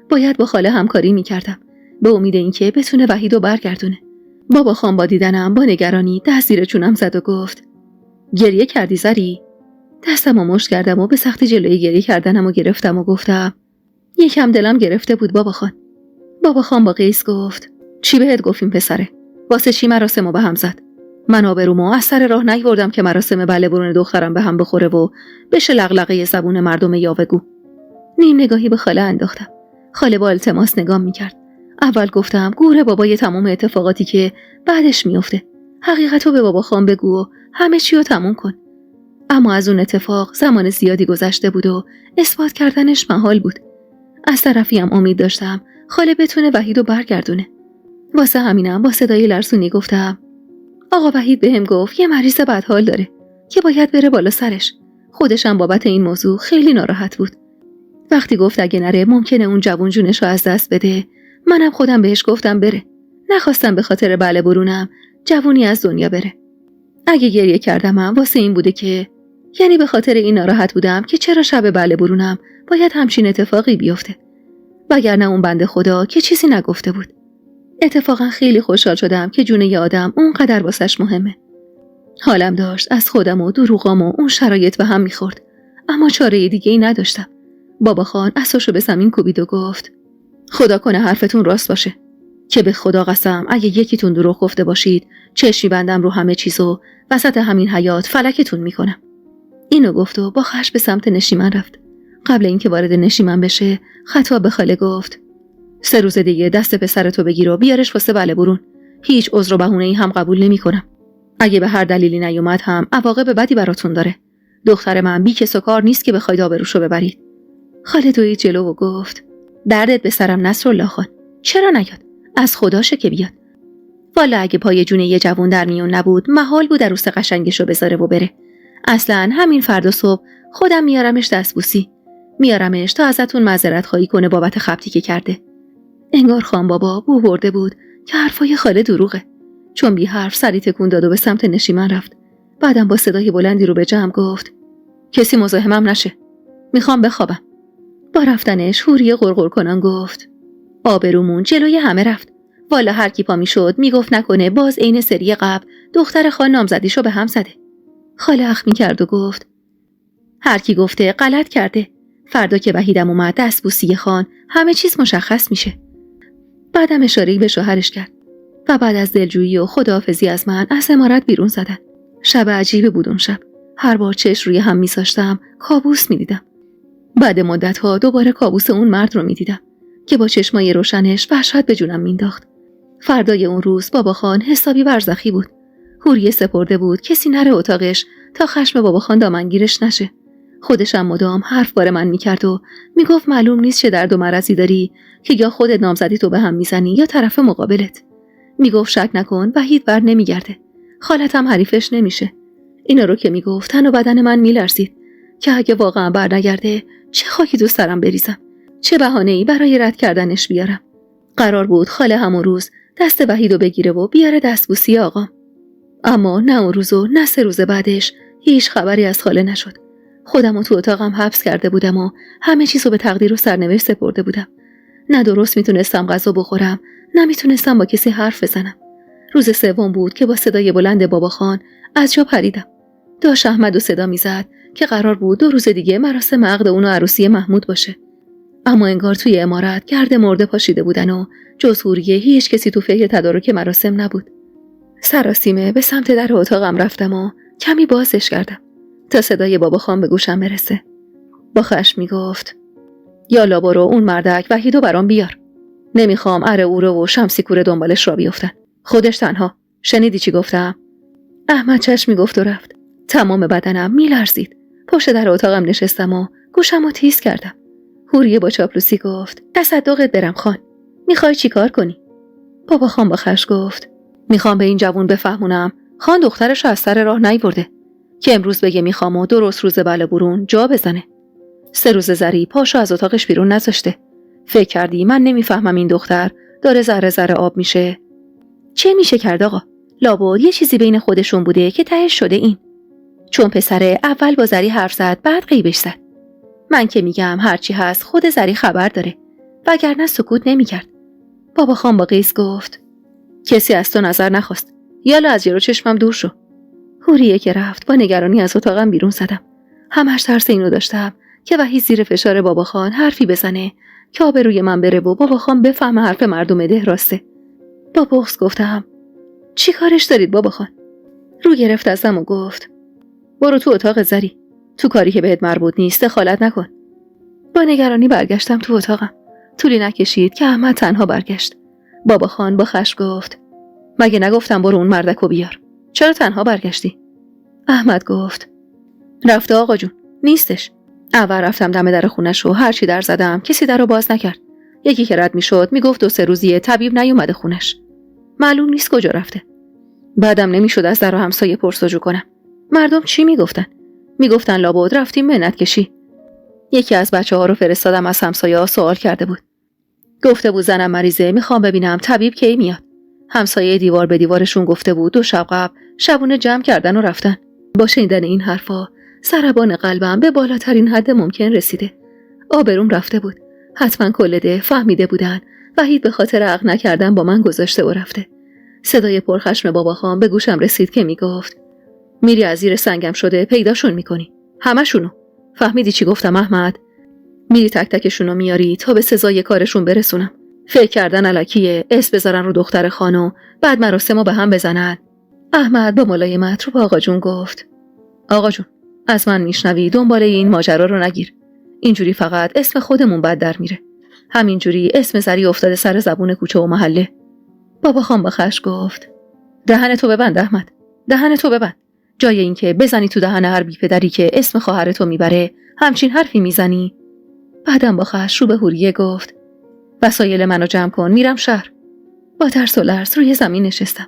Speaker 1: باید با خاله همکاری میکردم به امید اینکه بتونه وحیدو برگردونه. بابا خان با دیدنم با نگرانی دست زیر چونم زد و گفت: گریه کردی زری؟ دستمو مشت کردم و به سختی جلوی گریه کردنمو گرفتم و گفتم: یکم دلم گرفته بود بابا خان. بابا خان با قیس گفت: چی بهت گفتیم پسره؟ واسه چی مراسمو به هم زد؟ من آبرومو از سر راه نیوردم که مراسم بله برون دخترم به هم بخوره و بشه لغلقه زبون مردم یاوه‌گو. نیم نگاهی به خاله انداختم. خاله با التماس نگام میکرد. اول گفتم گوره بابای تمام اتفاقاتی که بعدش میفته. حقیقتو به بابا خان بگو و همه چی رو تموم کن. اما از اون اتفاق زمان زیادی گذشته بود و اثبات کردنش محال بود. از طرفی هم امید داشتم خاله بتونه وحیدو برگردونه. واسه همینم با صدای لرزونی گفتم: آقا وحید بهم گفت یه مریض بدحال داره که باید بره بالا سرش. خودشم بابت این موضوع خیلی ناراحت بود. وقتی گفت اگه نره ممکنه اون جوون جونشو از دست بده، منم خودم بهش گفتم بره. نخواستم به خاطر بله برونم جوونی از دنیا بره. اگه گریه کردمم واسه این بوده که یعنی به خاطر این ناراحت بودم که چرا شب بله برونم باید همچین اتفاقی بیفته. وگرنه اون بنده خدا که چیزی نگفته بود. اتفاقا خیلی خوشحال شدم که جون یه آدم اونقدر واسش مهمه. حالم داشت از خودم و دروغام و اون شرایط به هم میخورد، اما چاره دیگه ای نداشتم. بابا خان اساشو به زمین کوبید و گفت: خدا کنه حرفتون راست باشه، که به خدا قسم اگه یکیتون دروغ گفته باشید چشمی بندم رو همه چیزو وسط همین حیات فلکتون میکنم. اینو گفت و با خشم به سمت نشیمن رفت. قبل اینکه وارد نشیمن بشه خطاب به خاله گفت: 3 روز دیگه دست پسرتو بگیر و بیارش واسه بله برون. هیچ عذر و بهونه‌ای هم قبول نمی‌کنم. اگه به هر دلیلی نیومد هم عواقب بدی براتون داره. دختر من بی کس و کار نیست که بخواید آبروشو ببرید. خاله دوید جلو و گفت: دردت به سرم نصرالله خان. چرا نیاد؟ از خداشه که بیاد. والا اگه پای جون یه جوون در میون نبود محال بود عروس قشنگشو بذاره و بره. اصلاً همین فردا صبح خودم میارمش دستبوسی. میارمش تا ازتون معذرت خواهی کنه بابت خبطی که کرده. انگار خان بابا بو برده بود که حرفای خاله دروغه. چون بی حرف سری تکون داد و به سمت نشیمن رفت. بعدم با صدای بلندی رو به جمع گفت: کسی مزاحمم نشه. میخوام بخوابم. با رفتنش حوری غرغر کنان گفت: آبرومون جلوی همه رفت. والا هر کی پا میشد میگفت نکنه باز عین سری قبل دختر خان نامزدیشو به هم زده. خاله اخ میکرد و گفت: هر کی گفته غلط کرده. فردا که وحیدم اومد دستبوسی خان همه چیز مشخص میشه. بعدم اشاره‌ای به شوهرش کرد و بعد از دلجویی و خداحافظی از من از عمارت بیرون زدن. شب عجیبی بود اون شب. هر بار چشم روی هم می‌ذاشتم کابوس می‌دیدم. بعد مدت‌ها دوباره کابوس اون مرد رو می‌دیدم که با چشمای روشنش وحشت به جونم مینداخت. فردای اون روز بابا خان حسابی برزخی بود. حوریه سپرده بود کسی نره اتاقش تا خشم بابا خان دامنگیرش نشه. خودش هم مدام حرف بار من میکرد و میگفت معلوم نیست چه درد و مرضی داری که یا خودت نامزدی تو به هم میزنی یا طرف مقابلت. میگفت شک نکن وحید بر نمیگرده. خالتم حریفش نمیشه. اینا رو که میگفت تن و بدن من میلرزید که اگه واقعا بر نگرده چه خاکی دوست دارم بریزم. چه بهانه‌ای برای رد کردنش بیارم. قرار بود خاله همون روز دست وحیدو بگیره و بیاره دستبوسی آقام. اما نه اون روز و نه 3 روز بعدش هیچ خبری از خاله نشد. خودمو تو اتاقم حبس کرده بودم و همه چیزو به تقدیر و سرنوشت سپرده بودم. نه درست میتونستم غذا بخورم، نه میتونستم با کسی حرف بزنم. روز 3 بود که با صدای بلند بابا خان از جا پریدم. داشت احمدو صدا میزد که قرار بود 2 روز دیگه مراسم عقد اون و عروسی محمود باشه. اما انگار توی عمارت گرد مرده پاشیده بودن و جز حوریه هیچ کسی تو فکر تدارک مراسم نبود. سراسیمه به سمت در اتاقم رفتم و کمی بازش کردم تا صدای بابا خان به گوشم برسه. با خشم میگفت یالا برو اون مردک وحیدو برام بیار. نمیخوام اره اوره و شمسی کوره دنبالش را بیفتن. خودش تنها. شنیدی چی گفتم؟ احمد چشم میگفت و رفت. تمام بدنم میلرزید. پشت در اتاقم نشستم و گوشمو تیز کردم. حوریه با چاپلوسی گفت تصدقت برم خان. میخوای چی کار کنی؟ بابا خان با خشم گفت میخوام به این جوون بفهمونم خان دخترش از سر راه نیورده که امروز بگه میخوام و درست روز بله برون جا بزنه. 3 روز زری پاشو از اتاقش بیرون نذاشته. فکر کردی من نمیفهمم این دختر داره ذره ذره آب میشه؟ چه میشه کرد آقا؟ لابد یه چیزی بین خودشون بوده که تهش شده این. چون پسره اول با زری حرف زد بعد غیبش زد. من که میگم هرچی هست خود زری خبر داره وگرنه سکوت نمیکرد. بابا خان با قیس گفت کسی از تو نظر نخواست. یالا از جلو چشمم دور شو. حوریه که رفت با نگرانی از اتاقم بیرون زدم. همش ترس اینو داشتم که وحید زیر فشار بابا خان حرفی بزنه که آبروی من بره و بابا خان بفهمه حرف مردم ده راسته. با بغض گفتم چی کارش دارید بابا خان؟ رو گرفت ازم و گفت برو تو اتاق زری. تو کاری که بهت مربوط نیست دخالت نکن. با نگرانی برگشتم تو اتاقم. طولی نکشید که احمد تنها برگشت. بابا خان با خشم گفت مگه نگفتم برو اون مردکو بیار؟ چرا تنها برگشتی؟ احمد گفت رفته آقا جون، نیستش. اول رفتم دم در خونش و هرچی در زدم کسی درو باز نکرد. یکی که رد میشد میگفت 2-3 روزیه طبیب نیومده خونش. معلوم نیست کجا رفته. بعدم نمیشد از در و همسایه پرسجو کنم. مردم چی میگفتن؟ میگفتن لابد رفتیم منت کشی. یکی از بچه‌ها رو فرستادم از همسایه‌ها سوال کرده بود. گفته بود زنم مریضه، میخوام ببینم طبیب کی میاد. همسایه دیوار به دیوارشون گفته بود 2 شب قبل شبونه جمع کردن و رفتن. با شنیدن این حرفا ضربان قلبم به بالاترین حد ممکن رسیده. آبروم رفته بود. حتما کل ده فهمیده بودن وحید به خاطر عقل نکردن با من گذاشته و رفته. صدای پرخشم بابا خان به گوشم رسید که میگفت میری از زیر سنگم شده پیداشون میکنی. همشونو. فهمیدی چی گفتم احمد؟ میری تک تکشونو میاری تا به سزای کارشون برسونم. فکر کردن الکیه اسم بذارن رو دختر خانو بعد مراسمو به هم بزنن. احمد با ملایمت رو به آقا جون گفت آقا جون از من میشنوی دنبال این ماجرا رو نگیر. اینجوری فقط اسم خودمون بد در میره. همینجوری اسم زری افتاده سر زبون کوچه و محله. بابا خان با خشم گفت دهنتو ببند احمد، دهنتو ببند. جای این که بزنی تو دهن هر بی پدری که اسم خواهرتو میبره همچین حرفی میزنی. بعدم با خشم رو به حوریه گفت وسایل منو جمع کن میرم شهر. با ترس و لرز روی زمین نشستم.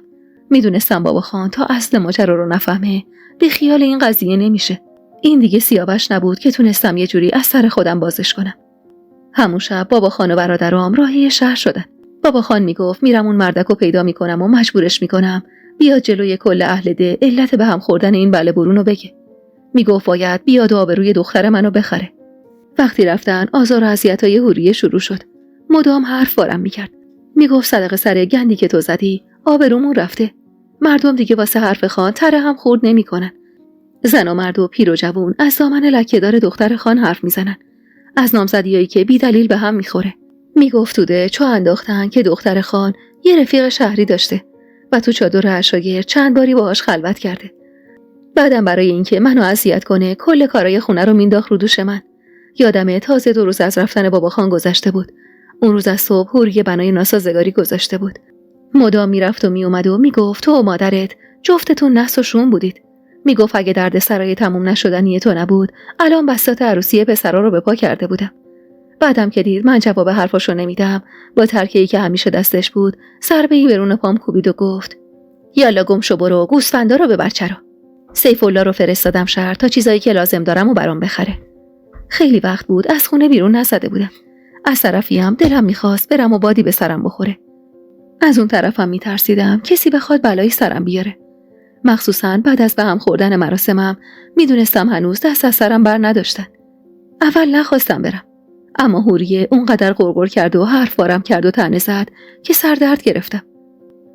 Speaker 1: میدونستم بابا خان تا اصل ماجرا رو نفهمه بی خیال این قضیه نمیشه. این دیگه سیاوش نبود که تونستم یه جوری از سر خودم بازش کنم. همون شب بابا خان و برادرام راهی شهر شدن. بابا خان میگفت میرم اون مردکو پیدا میکنم و مجبورش میکنم بیاد جلوی کل اهل ده علت به هم خوردن این بله برونو بگه. میگفت باید بیاد و آبروی دختر منو بخره. وقتی رفتن آزار و اذیتای حوریه شروع شد. مدام حرف بارم میکرد. میگفت صدقه سر گندی که تو زدی آبرومون رفته. مردم دیگه واسه حرف خان تره هم خورد نمیکنن. زن و مرد و پیر و جوون از دامن لکه‌دار دختر خان حرف میزنن. از نامزدیایی که بی دلیل به هم میخوره. میگفت توده چو انداختن که دختر خان یه رفیق شهری داشته و تو چادر عشایر چند باری باهاش خلوت کرده. بعدم برای اینکه منو اذیت کنه کل کارای خونه رو مینداخت رو دوش من. یادمه تازه 2 روز از رفتن بابا خان گذشته بود. اون روز از صبح حوری بنای ناسازگاری گذاشته بود. مدام میرفت و میومد و میگفت تو و مادرت جفتتون نحس و شوم بودید. میگفت اگه درد سرای تموم نشدنی تو نبود الان بساط عروسی پسرا رو به پا کرده بودم. بعدم که دید من جواب حرفاشو نمیدم با ترکیبی که همیشه دستش بود ضربه‌ای برون پام کوبید و گفت یالا گم شو برو گوسفندا رو ببر چرا. سیف الله رو فرستادم شهر تا چیزایی که لازم دارم و برام بخره. خیلی وقت بود از خونه بیرون نزده بودم. از طرفیم دلم میخواست برم و بادی به سرم بخوره. از اون طرفم میترسیدم کسی بخواد بلایی سرم بیاره. مخصوصاً بعد از به هم خوردن مراسمم میدونستم هنوز دست از سرم بر نداشتن. اول نخواستم برم. اما حوریه اونقدر غرغر کرد و حرف وارم کرد و طعنه زد که سردرد گرفتم.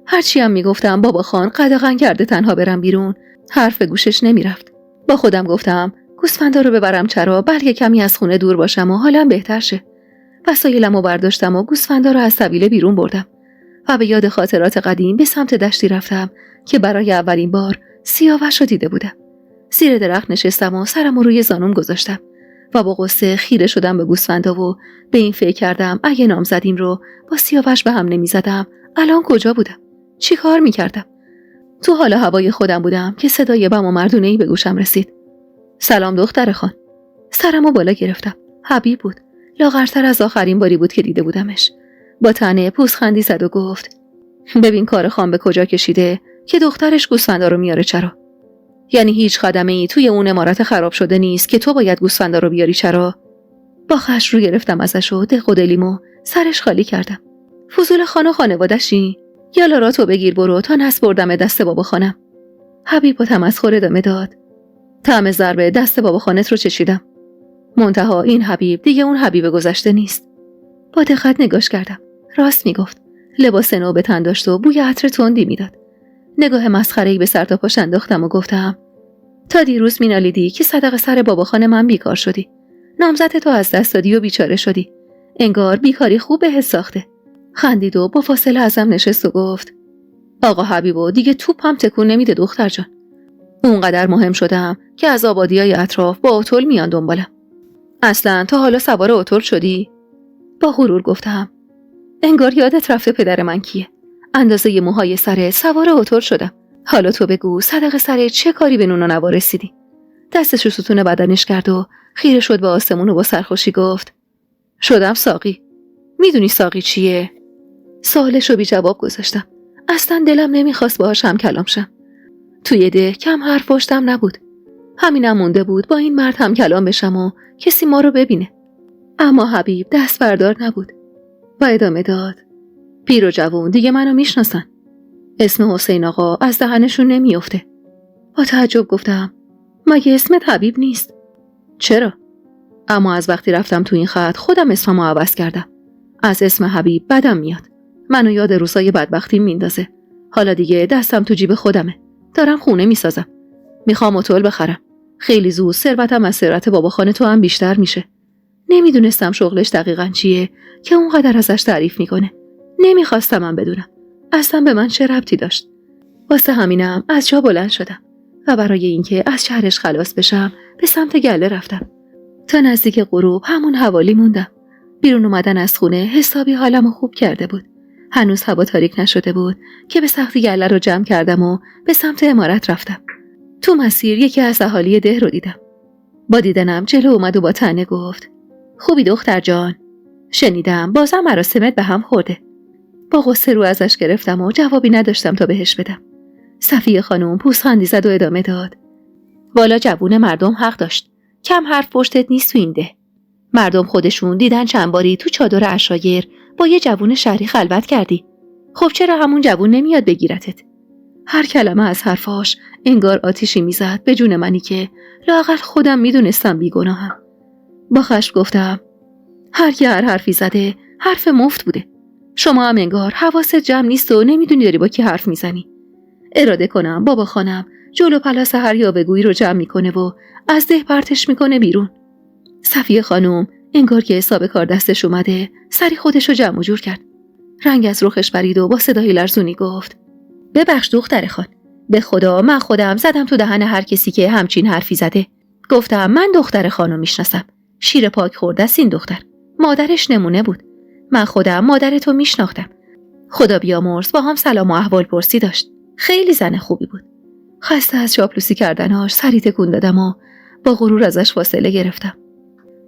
Speaker 1: هرچی هم میگفتم بابا خان قدغن کرده تنها برم بیرون، حرف به گوشش نمیرفت. با خودم گفتم گوسفندا رو ببرم چرا بلکه کمی از خونه دور باشم و حالم بهتر شه. وسایلمو برداشتم و گوسفندا رو از طویله بیرون بردم و به یاد خاطرات قدیم به سمت دشتی رفتم که برای اولین بار سیاوش رو دیده بودم. زیر درخت نشستم و سرمو روی زانوم گذاشتم و با غصه خیره شدم به گوسفندا و به این فکر کردم اگه نامزدیم رو با سیاوش به هم نمیزدم الان کجا بودم؟ چی کار میکردم؟ تو حال هوای خودم بودم که صدای بم و مردونه‌ای به گوشم رسید. سلام دختر خان. سرمو بالا گرفتم. حبیب بود. لاغرتر از آخرین باری بود که دیده بودمش. با طعنه پوزخندی زد و گفت ببین کار خان به کجا کشیده که دخترش گوسفندا رو میاره چرا؟ یعنی هیچ خدمه‌ای توی اون عمارت خراب شده نیست که تو باید گوسفندا رو بیاری چرا؟ با خش رو گرفتم ازش و دق و دلیمو سرش خالی کردم. فضول خان و خانواده‌شی؟ یالا را تو بگیر برو تا نس بردم دست بابا خانم. حبیب با تمسخر ادامه داد. طعم ضربه دست بابا خانت رو چشیدم. منتها این حبیب دیگه اون حبیب گذشته نیست. با دقت نگاش کردم. راست میگفت. لباس نو به تن داشت و بوی عطر تندی میداد. نگاه مسخره‌ای به سر تا پاش انداختم و گفتم تا دیروز مینالیدی که صدق سر بابا خان من بیکار شدی. نامزد تو از دست دادی و بیچاره شدی. انگار بیکاری خوب بهت ساخته. خندید و با فاصله ازم نشست و گفت آقا حبیبو دیگه توپم تکون نمیده دختر جان. اونقدر مهم شدم که از آبادیای اطراف با اتول میان دنبالم. اصلا تا حالا سوار اتول شدی؟ با غرور گفتم انگار یادت رفته پدر من کیه. اندازه موهای سر سوار اتول شدم. حالا تو بگو صدق سر چه کاری به نون و نوا رسیدی؟ دستشو ستون بدنش کرد و خیره شد به آسمون و با سرخوشی گفت شدم ساقی. میدونی ساقی چیه؟ سوالشو بی جواب گذاشتم. اصلا دلم نمیخواست باهاش هم کلام شم. توی ده کم حرف پشتم نبود. همینم مونده بود با این مرد هم کلام بشم و کسی ما رو ببینه. اما حبیب دست بردار نبود و ادامه داد پیر و جوون دیگه منو میشناسن. اسم حسین آقا از دهنشون نمیفته. با تعجب گفتم مگه اسمت حبیب نیست؟ چرا؟ اما از وقتی رفتم تو این خط خودم اسممو عوض کردم. از اسم حبیب بدم میاد. منو یاد روزای بدبختیم میندازه. حالا دیگه دستم تو جیب خودمه. دارم خونه میسازم. میخوام اتول بخرم. خیلی زود ثروتم از ثروت بابا خانه تو هم بیشتر میشه. نمیدونستم شغلش دقیقاً چیه که اونقدر ازش تعریف میکنه. نمیخواستم من بدونم. اصلا به من چه ربطی داشت. واسه همینم از جا بلند شدم و برای اینکه از شهرش خلاص بشم به سمت گله رفتم. تا نزدیک غروب همون حوالی موندم. بیرون اومدن از خونه حسابی حالمو خوب کرده بود. هنوز هوا تاریک نشده بود که به سختی گله رو جمع کردم و به سمت عمارت رفتم. تو مسیر یکی از اهالی ده رو دیدم. با دیدنم جلو اومد و با طعنه گفت خوبی دختر جان. شنیدم بازم مراسمت به هم خورده. با غصه رو ازش گرفتم و جوابی نداشتم تا بهش بدم. صفیه خانم پوزخندی زد و ادامه داد والا جوون مردم حق داشت. کم حرف پشتت نیست تو این ده. مردم خودشون دیدن چند باری تو چادر عشایر با یه جوون شهری خلوت کردی. خب چرا همون جوون نمیاد بگیرتت؟ هر کلمه از حرفاش انگار آتیشی میزد به جون منی که لااقل خودم میدونستم بیگناهم. با خشم گفتم هر کی هر حرفی زده حرف مفت بوده. شما هم انگار حواست جمع نیست و نمیدونی داری با کی حرف میزنی. اراده کنم بابا خانم جلو پلاس هر یاوه‌گویی رو جمع میکنه و از ده پرتش میکنه بیرون. صفیه خانم انگار که حساب کار دستش اومده، سری خودشو جمع و جور کرد. رنگ از رخش پرید و با صدای لرزونی گفت: ببخش دختر خان، به خدا من خودم زدم تو دهن هر کسی که همچین حرفی زده. گفتم من دختر خانو میشناسم. شیر پاک خورده است این دختر. مادرش نمونه بود. من خودم مادرتو میشناختم. خدا بیامرز با هم سلام و احوال پرسی داشت. خیلی زن خوبی بود. خسته از چاپلوسی کردناش سری تکون دادم و با غرور ازش فاصله گرفتم.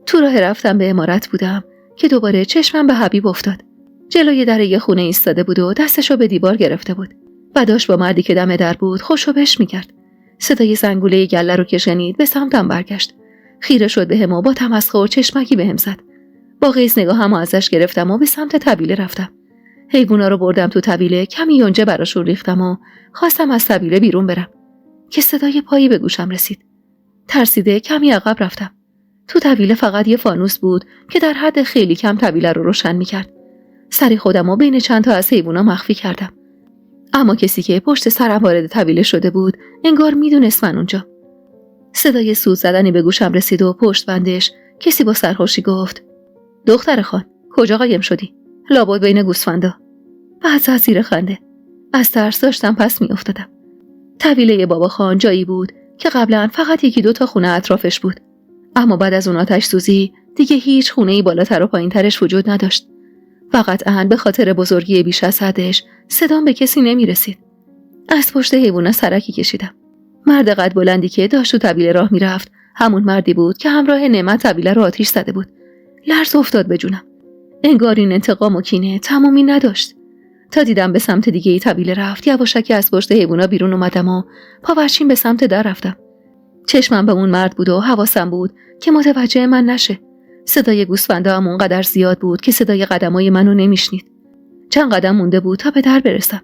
Speaker 1: تو راه رفتم به عمارت بودم که دوباره چشمم به حبیب افتاد. جلوی در یه خونه ایستاده بود و دستشو به دیوار گرفته بود و داشت با مردی که دم در بود خوشو بش میکرد. صدای زنگوله گله رو که شنید به سمتم برگشت. خیره شد بهم و با تمسخر چشمکی بهم زد. با غیظ نگاهمو ازش گرفتم و به سمت طویله رفتم. حیوونا رو بردم تو طویله، کمی یونجه براشون ریختم و خواستم از طویله بیرون برم که صدای پایی به گوشم رسید. ترسیده کمی عقب رفتم. تو طویله فقط یه فانوس بود که در حد خیلی کم طویله رو روشن میکرد. سری خودمو بین چند تا از حیوونا مخفی کردم. اما کسی که پشت سرم وارد طویله شده بود انگار میدونست من اونجا. صدای سوت زدنی به گوشم رسید و پشت بندش کسی با سرخوشی گفت: دختر خان، کجا قایم شدی؟ لابد بین گوسفندا. بعد زد زیر خنده. از ترس داشتم پس میافتادم. طویله بابا خان جایی بود که قبلا فقط 1-2 تا خونه اطرافش بود. اما بعد از اون آتش سوزی دیگه هیچ خونه‌ای بالاتر و پایینترش وجود نداشت. فقط به خاطر بزرگی بیش از حدش صدام به کسی نمیرسید. از پشت حیوونا سرکی کشیدم. مرد قد بلندی که داشت تو طویله راه میرفت همون مردی بود که همراه نعمت طویله رو آتیش زده بود. لرز افتاد به جونم. انگار این انتقام و کینه تمومی نداشت. تا دیدم به سمت دیگه ای طویله رفت، یواشکی از پشت حیوونا بیرون اومدم و پاورچین به سمت در رفتم. چشمم به اون مرد بود و حواسم بود که متوجه من نشه. صدای گوسفندا هم اونقدر زیاد بود که صدای قدمای منو نمیشنید. چند قدم مونده بود تا به در برسم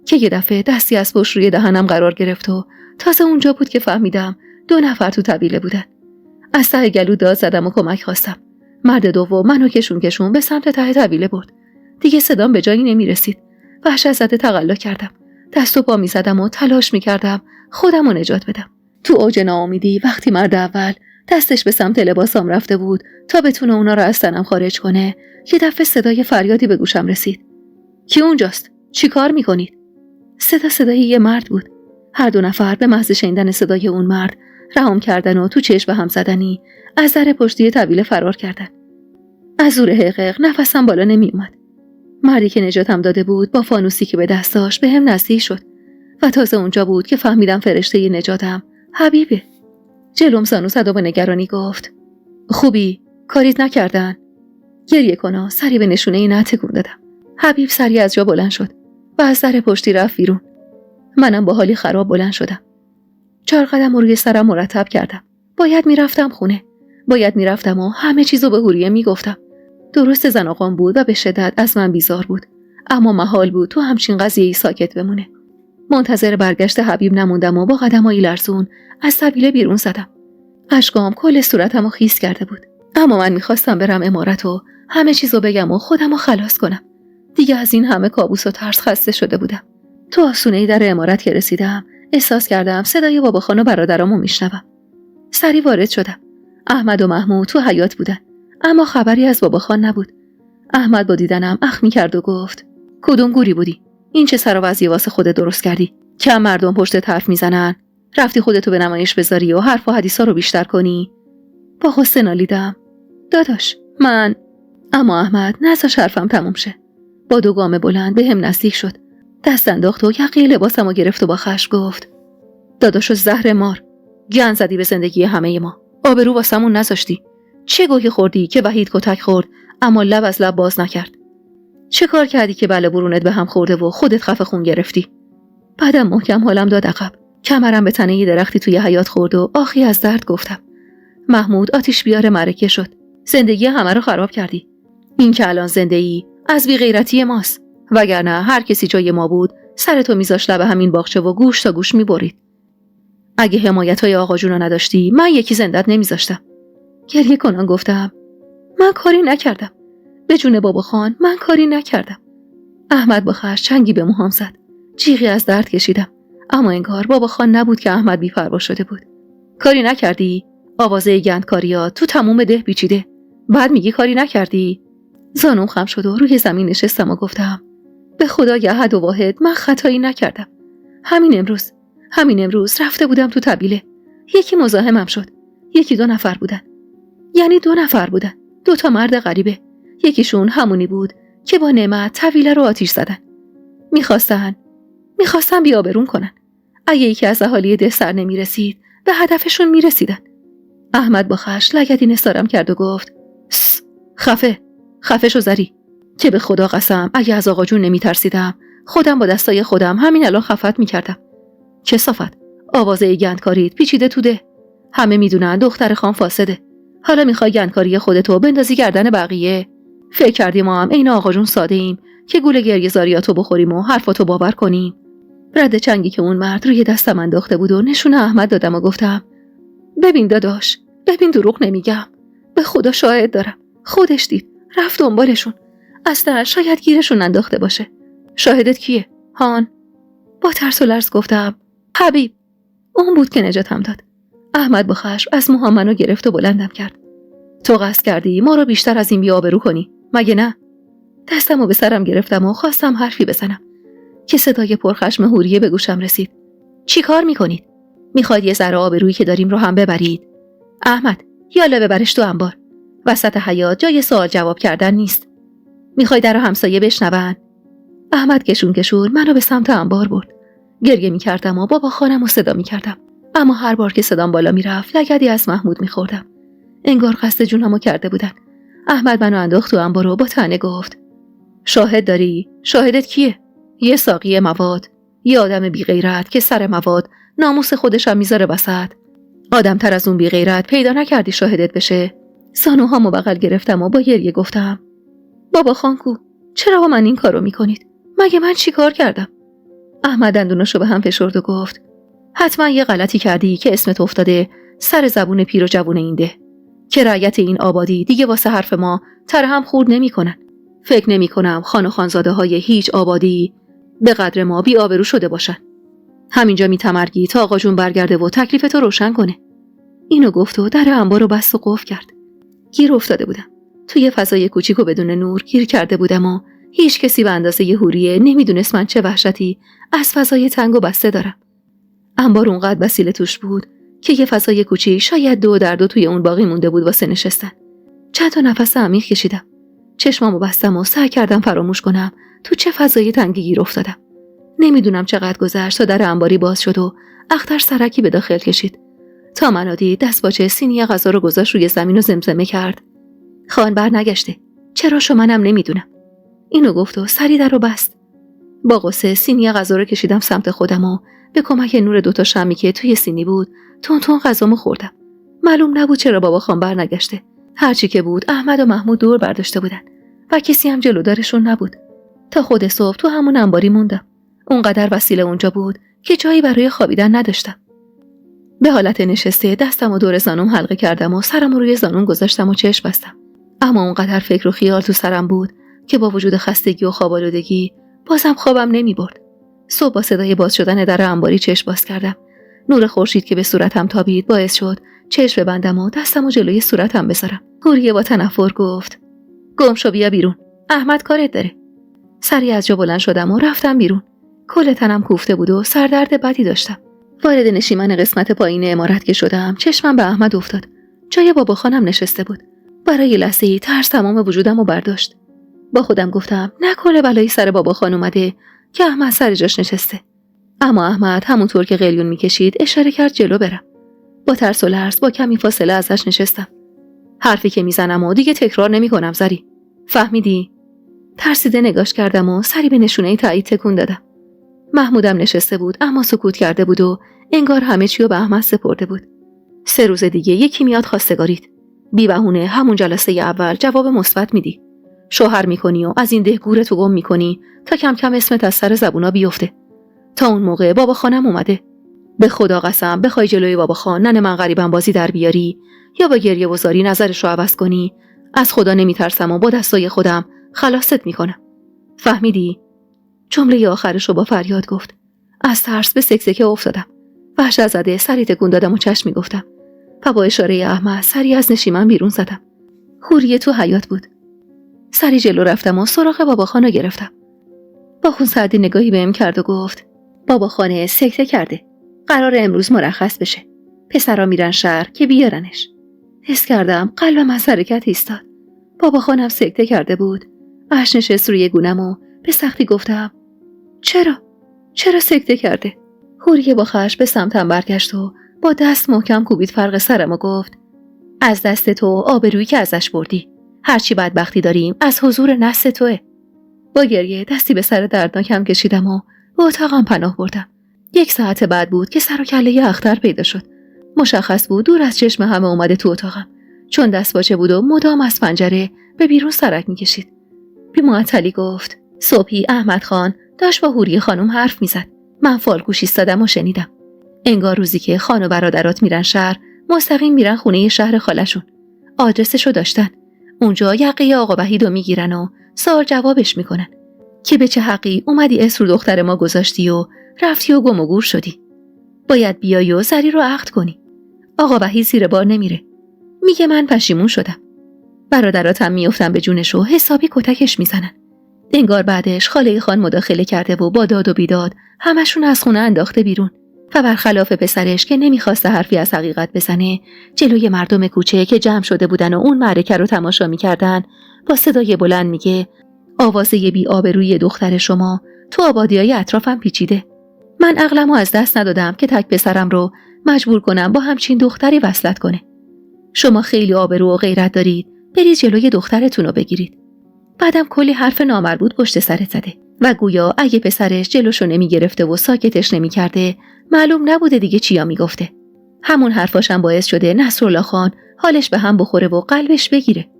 Speaker 1: که یه دفعه دستی از پشت روی دهنم قرار گرفت و تازه اونجا بود که فهمیدم 2 نفر تو طویله بودن. از ته گلو داد زدم و کمک خواستم. مرد دوم منو کشون به سمت ته طویله برد. دیگه صدام به جایی نمیرسید. وحشت زده تقلا کردم. دست و پا میزدم و تلاش میکردم خودم رو نجات بدم. تو اوج ناامیدی وقتی مرد اول دستش به سمت لباسام رفته بود تا بتونه اونا رو از تنم خارج کنه، یه دفعه صدای فریادی به گوشم رسید. کی اونجاست؟ چی کار میکنید؟ صدای یه مرد بود. هر 2 نفر به محض شنیدن صدای اون مرد رهام کردن و تو چشم هم زدنی از در پشتی طویله فرار کردن. از زور حقیق نفسم بالا نمی اومد. مردی که نجاتم داده بود با فانوسی که به دست داشت به هم نزدیک شد و تازه اونجا بود که فهمیدم فرشته نجاتم حبیبه. جلوم زانو زد و به نگرانی گفت: خوبی؟ کاریت نکردن؟ گریه کنا سری به نشونه نه تکون دادم. حبیب سری از جا بلند شد و از در پشتی رفت بیرون. منم با حالی خراب بلند شدم. 4 قدم روی سرم مرتب کردم. باید میرفتم خونه. باید میرفتم و همه چیزو به حوریه میگفتم. درست زن آقام بود و به شدت از من بیزار بود، اما محال بود تو همچین قضیه‌ای ساکت بمونه. منتظر برگشت حبیب نموندم و با قدمای لرزون از طویله بیرون زدم. اشکام کل صورتمو خیس کرده بود، اما من میخواستم برم عمارت و همه چیزو بگم و خودمو خلاص کنم. دیگه از این همه کابوس و ترس خسته شده بودم. تو آسونه‌ای در عمارت که رسیدم احساس کردم صدای بابا خان و برادرامو میشنوم. سری وارد شدم. احمد و محمود تو حیاط بودن، اما خبری از بابا خان نبود. احمد با دیدنم اخ می‌کرد و گفت: کدوم گوری بودی؟ این چه سر و وضعی واسه خودت درست کردی؟ کم مردم پشت حرف میزنن، رفتی خودتو به نمایش بذاری و حرف و حدیثا رو بیشتر کنی؟ با غصه نالیدم: داداش من. اما احمد نذاش حرفم تموم شه. با 2 گام بلند به هم نزدیک شد، دست انداخت و یقه لباسمو گرفت و با خشم گفت: داداشو زهر مار، گند زدی به زندگی همه ما، آبرو واسمون نذاشتی. چه گوهی خوردی که وحید کتک خورد اما لب از لب باز نکرد؟ چه کار کردی که بله برونت به هم خورده و خودت خفه خون گرفتی؟ بعدم محکم حالم داد عقب. کمرم به تنه یه درختی توی حیاط خورد و آخی از درد گفتم: محمود آتیش بیار معرکه شد، زندگی همه رو خراب کردی. این که الان زنده‌ای از بی غیرتی ماست، وگرنه هر کسی جای ما بود سرتو میذاش لب همین باغچه و گوش تا گوش میبرید. اگه حمایتای آقا جونو نداشتی من یکی زندت نمیذاشتم. گریه کنان گفتم: من کاری نکردم، به جون بابا خان من کاری نکردم. احمد با خشم چنگی به موهام زد. جیغی از درد کشیدم، اما انگار بابا خان نبود که احمد بی‌پروا شده بود. کاری نکردی؟ آوازه گندکاریات تو تموم ده پیچیده. بعد میگی کاری نکردی؟ زانوم خم شد و روی زمین نشستم و گفتم به خدا یه احد و واحد من خطایی نکردم. همین امروز رفته بودم تو طبیله. یکی مزاحمم شد. یکی 2 نفر بودن. یعنی 2 نفر بودن. 2 تا مرد غریبه. یکیشون همونی بود که با نعمت طویله رو آتیش زدن. میخواستن بی‌آبرون کنن. اگه یکی از اهالی ده سر نمیرسید به هدفشون میرسیدن. احمد با خشم لگدی نثارم کرد و گفت خفه شو زری، که به خدا قسم اگه از آقا جون نمیترسیدم خودم با دستای خودم همین الان خفت میکردم. کثافت، آوازه گندکاریت پیچیده تو ده. همه میدونن دختر خان فاسده. حالا میخوای گندکاری خودتو بندازی گردن بقیه؟ فکر کردی ما هم عین آقا جون ساده ایم که گول گریه زاریاتو بخوریم و حرفاتو باور کنیم؟ رد چنگی که اون مرد روی دستم انداخته بود و نشون احمد دادم و گفتم ببین داداش، ببین دروغ نمیگم، به خدا شاهد دارم، خودش دید، رفت دنبالشون. اصلا شاید گیرشون انداخته باشه. شاهدت کیه؟ هان؟ با ترس و لرز گفتم حبیب. اون بود که نجاتم داد. احمد با خشم از موهام منو گرفت و بلندم کرد. تو قصد کردی ما رو بیشتر از این بی‌آبرو کنی، مگه نه؟ دستمو به سرم گرفتم و خواستم حرفی بزنم که صدای پرخشم حوریه به گوشم رسید. چی کار میکنید؟ میخواید یه ذره آبرویی که داریم رو هم ببرید؟ احمد، یالا ببرش تو انبار. وسط حیاط جای سوال جواب کردن نیست. میخوای در همسایه بشنون؟ احمد کشون منو به سمت انبار برد. گریه میکردم و بابا خانمو صدا میکردم، اما هر بار که صدام بالا میرفت لگدی از محمود میخوردم. انگار قصد جونمو کرده بودن. احمد منو انداخت تو انبار و با طعنه گفت شاهد داری؟ شاهدت کیه؟ یه ساقی مواد، یه آدم بی غیرت که سر مواد ناموس خودش هم میذاره وسط. آدم تر از اون بی غیرت پیدا نکردی شاهدت بشه؟ زانوهامو بغل گرفتم و با گریه گفتم بابا خانکو، چرا با من این کارو میکنید؟ مگه من چی کار کردم؟ احمد دندوناشو به هم فشرد و گفت حتما یه غلطی کردی که اسمت افتاده سر زبون پیر و جوون این ده، که رعیت این آبادی دیگه واسه حرف ما تر هم خورد نمیکنن. فکر نمیکنم خان و خانزاده های هیچ آبادی به قدر ما بی آبرو شده باشن. همینجا میتمرگی تا آقا جون برگرده و تکلیفتو روشن کنه. اینو گفت و در انبار رو بست و قفل کرد. گیر افتاده بودم. توی فضای کوچیک و بدون نور گیر کرده بودم و هیچ کسی به اندازه ی حوریه نمیدونست من چه وحشتی از فضای تنگ و بسته دارم. انبار اونقدر وسیله توش بود که یه فضای کوچیک شاید 2 در 2 توی اون باقی مونده بود واسه نشستن. چند تا نفس عمیق کشیدم. چشمامو بستم و سعی کردم فراموش کنم تو چه فضای تنگی گیر افتادم. نمیدونم چقدر گذشت تا در انباری باز شد و اختر سرکی به داخل کشید. تا منو دید دستپاچه سینی غذا رو گذاشت روی زمین و زمزمه کرد خان بر نگشته، چرا شو منم نمیدونم. اینو گفت و سری در رو بست. با غصه سینی غذا رو کشیدم سمت خودم و به کمک نور 2 تا شمعی که توی سینی بود تون تون غذامو خوردم. معلوم نبود چرا بابا خان بر نگشته. هرچی که بود احمد و محمود دور برداشته بودن و کسی هم جلودارشون نبود. تا خود صبح تو همون انباری موندم. اونقدر وسیله اونجا بود که جایی برای خوابیدن نداشتم. به حالت نشسته دستمو دور زانوم حلقه کردم و سرمو روی زانوم گذاشتم و چشم بستم. اما اونقدر فکر و خیال تو سرم بود که با وجود خستگی و خواب‌آلودگی بازم خوابم نمیبرد. صبح با صدای باز شدن در انباری چشم باز کردم. نور خورشید که به صورتم تابید باعث شد چشم ببندم و دستمو جلوی صورتم بذارم. حوریه با تنفر گفت گم شو بیا بیرون، احمد کارت داره. سریع از جا بلند شدم و رفتم بیرون. کل تنم کوفته بود و سردرد بدی داشتم. وارد نشیمن قسمت پایین عمارت که شدم چشمم به احمد افتاد. جای بابا خانم نشسته بود. برای لحظه‌ای ترس تمام وجودم رو برداشت. با خودم گفتم نکنه بلایی سر بابا خان اومده که احمد سر جاش نشسته. اما احمد همونطور که قلیون میکشید اشاره کرد جلو برم. با ترس و لرز با کمی فاصله ازش نشستم. حرفی که میزنم و دیگه تکرار نمیکنم زری. فهمیدی؟ ترسیده نگاش کردم و سری به نشونه تایید تکون دادم. محمودم نشسته بود اما سکوت کرده بود و انگار همه چی رو به احمد سپرده بود. 3 روز دیگه یکی میاد خواستگاریت. بی بهونه همون جلسه اول جواب مثبت میدی. شوهر میکنی و از این ده گورتو گم میکنی تا کم کم اسمت از سر زبونا بیفته. تا اون موقع بابا خانم اومده. به خدا قسم بخوای جلوی بابا خان ننه من غریبم بازی در بیاری یا با گریه و زاری نظرش رو عوض کنی، از خدا نمیترسم و با دستای خودم خلاصت میکنم. فهمیدی؟ جمله آخرش رو با فریاد گفت. از ترس به سکسکه افتادم. وحشت زده سری تکون دادم و چشم میگفتم و با اشاره احمد سری از نشیمن بیرون زدم. حوریه تو حیاط بود. سری جلو رفتم و سراغ باباخانو گرفتم. با خونسردی نگاهی بهم کرد و گفت باباخانه سکته کرده. قرار امروز مرخص بشه. پسرا میرن شهر که بیارنش. حس کردم قلبم از حرکت ایستاد. باباخانم سکته کرده بود. اشک نشست روی گونم و به سختی گفتم چرا سکته کرده؟ حوریه با خشم به سمتم برگشت و با دست محکم کوبید فرق سرم و گفت از دست تو آبرویی که ازش بردی. هرچی بدبختی داریم از حضور نسل توه. با گریه دستی به سر دردناکم کشیدم و به اتاقم پناه بردم. 1 ساعت بعد بود که سر و کله اختر پیدا شد. مشخص بود دور از چشم همه اومده تو اتاقم، چون دستپاچه بود و مدام از پنجره به بیرون سرک میکشید. بی معطلی گفت صبحی احمد خان داشت با حوریه خانم حرف میزد. من فالگوش ایستادم و شنیدم. انگار روزی که خان و برادرات میرن شهر، مستقیم میرن خونه شهر خالشون. آدرسشو داشتن. اونجا یقه آقا وحیدو میگیرن و سوال جوابش میکنن که به چه حقی اومدی اسم رو دختر ما گذاشتی و رفتی و گم و گور شدی. باید بیای و زری رو عقد کنی. آقا وحید زیر بار نمیره. میگه من پشیمون شدم. برادراتم میافتن به جونش و حسابی کتکش میزنن. انگار بعدش خاله خان مداخله کرده و با داد و بیداد همشون از خونه انداخته بیرون و برخلاف پسرش که نمیخواسته حرفی از حقیقت بزنه، جلوی مردم کوچه که جمع شده بودن و اون معرکه رو تماشا میکردن با صدای بلند میگه آوازه بی آبروی دختر شما تو آبادیای اطرافم پیچیده. من عقلمو از دست ندادم که تک پسرم رو مجبور کنم با همچین دختری وصلت کنه. شما خیلی آبرو و غیرت دارید، برید جلوی دخترتون رو بگیرید. بعدم کلی حرف نامربوط پشت سرت زده و گویا اگه پسرش جلوشو نمیگرفته و ساکتش نمیکرده، معلوم نبوده دیگه چیا میگفته. همون حرفاشم باعث شده نصرالله خان حالش به هم بخوره و قلبش بگیره.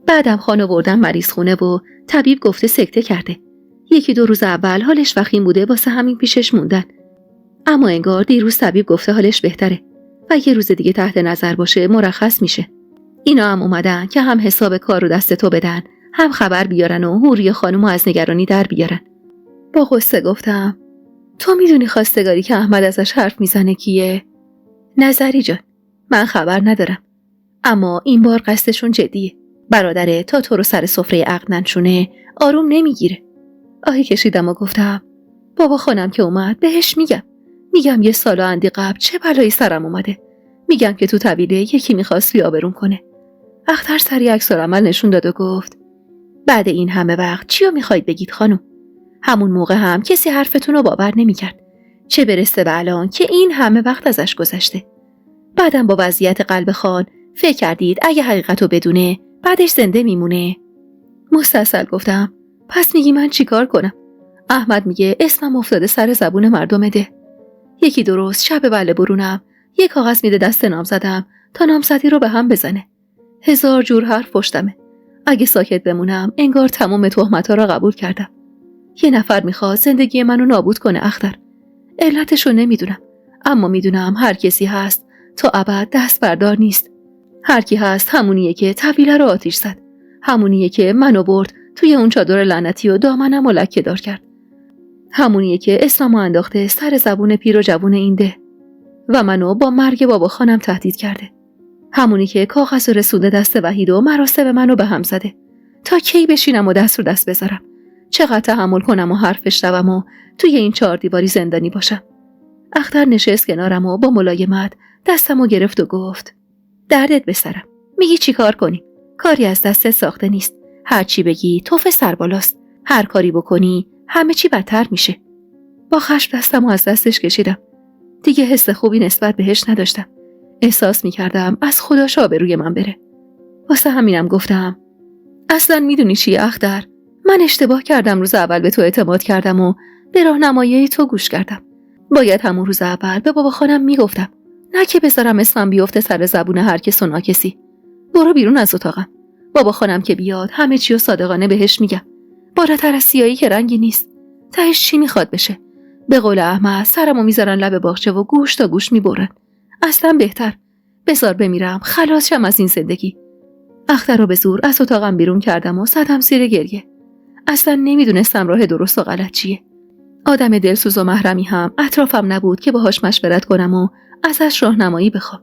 Speaker 1: بعدم خانو بردن مریض خونه و طبیب گفته سکته کرده. 1-2 روز اول حالش وخیم بوده، واسه همین پیشش موندن. اما انگار دیروز طبیب گفته حالش بهتره و 1 روز دیگه تحت نظر باشه مرخص میشه. اینا هم اومدن که هم حساب کار رو دست تو بدن، هم خبر بیارن و حوریه خانومو از نگرانی در بیارن. با غصه گفتم تو میدونی خواستگاری که احمد ازش حرف میزنه کیه؟ نظری جان، من خبر ندارم، اما این بار قصدشون جدیه. برادره تا تو رو سر سفره عقد ننشونه آروم نمیگیره. آهی کشیدم و گفتم بابا خانم که اومد بهش میگم 1 سال و اندی قبل چه بلایی سرم اومده. میگم که تو طویله یکی میخواست بیابرون کنه. اختر سری عکس‌العمل نشون داد و گفت بعد این همه وقت چیو میخواید بگید خانم؟ همون موقع هم کسی حرفتون رو باور نمیکرد، چه برسه به الان که این همه وقت ازش گذشته. بعدم با وضعیت قلب خان فکر کردید اگه حقیقتو بدونه بعدش زنده میمونه؟ مستاصل گفتم پس میگی من چیکار کنم؟ احمد میگه اسمم افتاده سر زبون مردم ده. 1-2 روز شب بله برونم 1 کاغذ میده دست نامزدم تا نامزدی رو به هم بزنه. 1000 جور حرف پشتمه. اگه ساکت بمونم انگار تمام تهمت‌ها را قبول کردم. 1 نفر میخواد زندگی منو نابود کنه اختر. علتشو نمیدونم، اما میدونم هر کسی هست تا ابد دست بردار نیست. هر کی هست همونیه که طویله رو آتیش زد، همونیه که منو برد توی اون چادر لعنتی و دامنم و لکه دار کرد، همونیه که اسممو انداخته سر زبون پیر و جوون این ده و منو با مرگ بابا خانم تهدید کرده. همونی که کاغذ رسونده دست وحید و مراسم منو به هم زده. تا کی بشینم و دست رو دست بذارم؟ چقدر تحمل کنم و حرفش روم و توی این 4 دیواری زندانی باشم؟ اختر نشست کنارم و با ملایمت دستمو گرفت و گفت دردت به سرم. میگی چی کار کنی؟ کاری از دستت ساخته نیست. هر چی بگی توف سر بالاست. هر کاری بکنی همه چی بدتر میشه. با خشم دستمو از دستش کشیدم. دیگه حس خوبی نسبت بهش نداشتم. احساس میکردم از خداش آبروی من بره. واسه همینم گفتم اصلا میدونی چیه اختر؟ من اشتباه کردم، روز اول به تو اعتماد کردم و به راهنمایی تو گوش کردم. باید همون روز اول به بابا خانم میگفتم، نه که بذارم اسمم بیفته سر زبون هر کس و ناکسی. برو بیرون از اتاقم. بابا خانم که بیاد همه چی رو صادقانه بهش میگم. بالاتر از سیاهی که رنگی نیست. تهش چی میخواد بشه؟ به قول احمد سرمو میذارن لب باغچه و گوش تا گوش میبرن. اصلا بهتر بذار بمیرم خلاص شم از این زندگی. اختر رو به زور از اتاقم بیرون کردم و زدم زیر گریه. اصلا نمیدونستم راه درست و غلط چیه. آدم دلسوز و محرمی هم اطرافم نبود که باهاش مشورت کنم و ازش راهنمایی بخوام.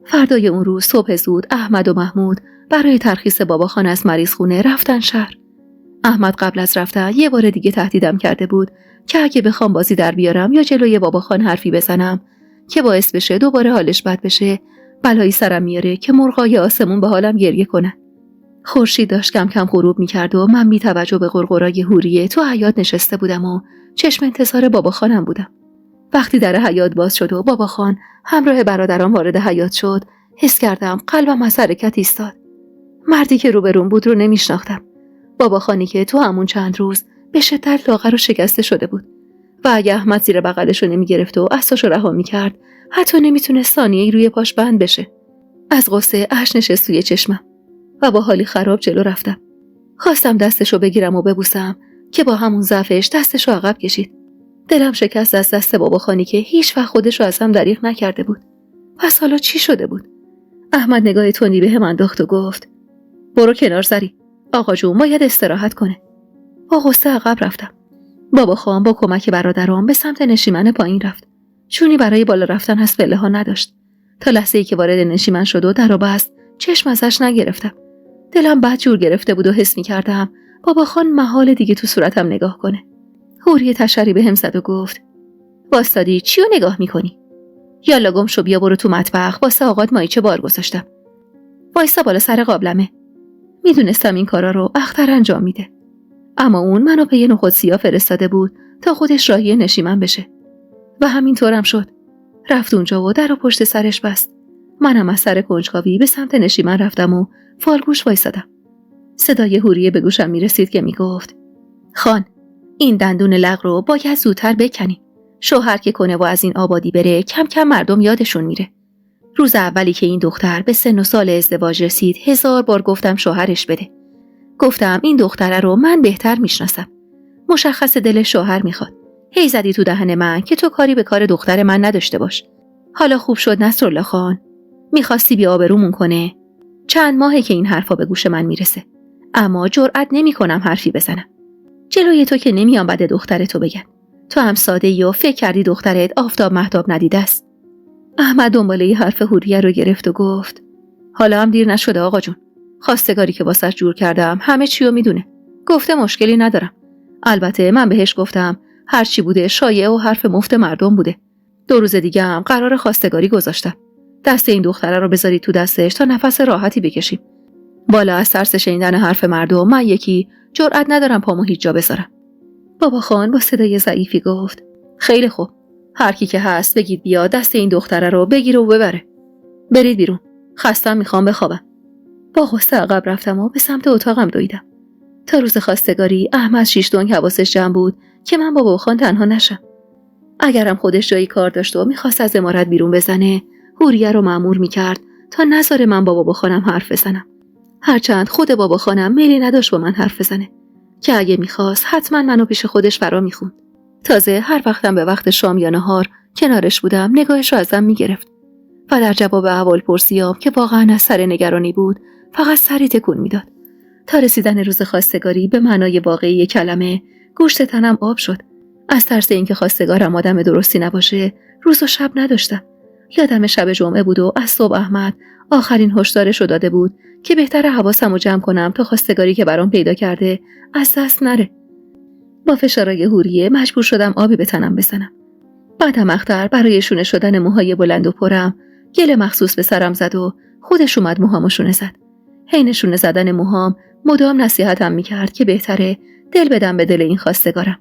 Speaker 1: فردای اون روز صبح زود احمد و محمود برای ترخیص باباخان از مریض خونه رفتن شهر. احمد قبل از رفتن یه بار دیگه تهدیدم کرده بود که اگه بخوام بازی در بیارم یا جلوی باباخان حرفی بزنم که باعث بشه دوباره حالش بد بشه، بلایی سرم میاره که مرغای آسمون به حالم گریه کنن. خورشید داشت کم کم غروب میکرد و من بی توجه به غرغرای حوریه تو حیاط نشسته بودم و چشم انتظار باباخانم بودم. وقتی در حیاط باز شد و باباخان همراه برادران وارد حیاط شد، حس کردم قلبم از حرکت ایستاد. مردی که روبروم بود رو نمیشناختم. باباخانی که تو همون چند روز به شدت لاغر و شکسته شده بود و اگه احمد زیر بغلش رو نمیگرفت و اسبش رو رها میکرد، حتی نمیتونست ثانیه‌ای روی پاش بند بشه. از غصه اشک نشست توی چشمم و با حالی خراب جلو رفتم. خواستم دستشو بگیرم و ببوسم که با همون ضعفش دستشو عقب کشید. دلم شکست از دست باباخانی که هیچ وقت خودشو از هم دریغ نکرده بود. پس حالا چی شده بود؟ احمد نگاه تندی بهم انداخت و گفت: برو کنار زری. آقا جون باید استراحت کنه. با غصه عقب رفتم. باباخان با کمک برادرام به سمت نشیمن پایین رفت. چونی برای بالا رفتن از پله ها نداشت. تا لحظه‌ای که وارد نشیمن شد و درو بست، چشم ازش نگرفتم. دلم بد جور گرفته بود و حس می‌کردم باباخان محال دیگه تو صورتم نگاه کنه. حوریه تشری بهم زد و گفت: واسطادی چیو نگاه می‌کنی؟ یالا گم شو بیا برو تو مطبخ، واسه آقات مایچه بار گذاشتم. وایسا بالا سر قابلمه. میدونستم این کارا رو اختر انجام میده. اما اون منو پی نخود سیاه فرستاده بود تا خودش راهی نشیمن بشه. و همینطورم شد. رفت اونجا و در و پشت سرش بست. منم از سر کنجکاوی به سمت نشیمن رفتم و فالگوش وایسادم. صدای حوریه به گوشم میرسید که میگفت: خان، این دندون لق رو باید زودتر بکنی. شوهر که کنه و از این آبادی بره کم کم مردم یادشون میره. روز اولی که این دختر به سن و سال ازدواج رسید 1000 بار گفتم شوهرش بده. گفتم این دختره رو من بهتر میشناسم. مشخص دل شوهر میخواد. هی زدی تو دهن من که تو کاری به کار دختر من نداشته باش. حالا خوب شد نصرالله خان. میخواستی بی آبرومون کنه. چند ماهه که این حرفا به گوش من میرسه. اما جرئت نمیکنم حرفی بزنم. جلوی تو که نمیام بد دخترتو بگن. تو هم ساده‌ای و فکر کردی دخترت آفتاب مهتاب ندیده است. احمد دنباله حرف حوریه رو گرفت و گفت: حالا هم دیر نشده آقا جون. خواستگاری که واسش جور کردم همه چی رو میدونه. گفته مشکلی ندارم. البته من بهش گفتم هر چی بوده شایعه و حرف مفت مردم بوده. 2 روز دیگه هم قرار خواستگاری گذاشتم. دست این دختره رو بذارید تو دستش تا نفس راحتی بکشیم. بالا از ترس شنیدن حرف مردم من یکی جرئت ندارم پامو هیچ جا بذارم. بابا خان با صدای ضعیفی گفت: خیلی خوب. هر کی که هست بگید بیا دست این دختره رو بگیره و ببره. برید بیرون. خستم میخوام بخوابم. با غصه عقب رفتم و به سمت اتاقم دویدم. تا روز خواستگاری احمد 6 دنگ حواسش جمع بود که من با باباخان تنها نشم. اگرم خودش جایی کار داشت و میخواست از عمارت بیرون بزنه، حوریه رو مأمور میکرد تا نذاره من با باباخانم حرف بزنم. هرچند خود باباخانم میلی نداشت با من حرف بزنه که اگه میخواست حتما منو پیش خودش فرا میخوند. تازه هر وقتم به وقت شام یا نهار کنارش بودم نگاهش رو ازم میگرفت و در جواب احوالپرسیام که واقعا از سر نگرانی بود فقط سری تکون میداد. تا رسیدن روز خواستگاری به معنای واقعی کلمه گوشت تنم آب شد. از ترس اینکه خواستگارم آدم درستی نباشه روز و شب نداشتم. یادم شب جمعه بود و از صبح احمد آخرین هشدارش رو داده بود که بهتره حواسم رو جمع کنم تا خواستگاری که برام پیدا کرده از دست نره. با فشارای حوریه مجبور شدم آبی به تنم بزنم. بعدم اختر برای شونه شدن موهای بلند و پرم گل مخصوص به سرم زد و خودش اومد موهامو شونه زد. حین شونه زدن موهام مدام نصیحتم میکرد که بهتره دل بدم به دل این خواستگارم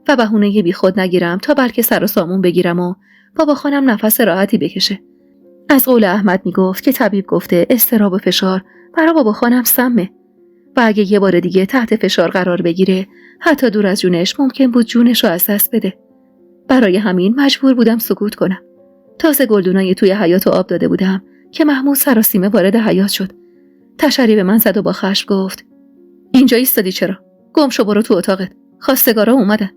Speaker 1: و بهونه بی خود نگیرم تا بلکه سر و سامون بگیرم و بابا خانم نفس راحتی بکشه. از قول احمد میگفت که طبیب گفته اضطراب و فشار برای بابا خانم سمه و اگه یه بار دیگه تحت فشار قرار بگیره حتی دور از جونش ممکن بود جونش رو از دست بده. برای همین مجبور بودم سکوت کنم. تازه گلدونای توی حیاط آب داده بودم که محمود سراسیمه وارد حیاط شد. تشری به من زد و با خشم گفت: اینجا ایستادی چرا؟ گم شو برو تو اتاقت. خواستگارا اومدن.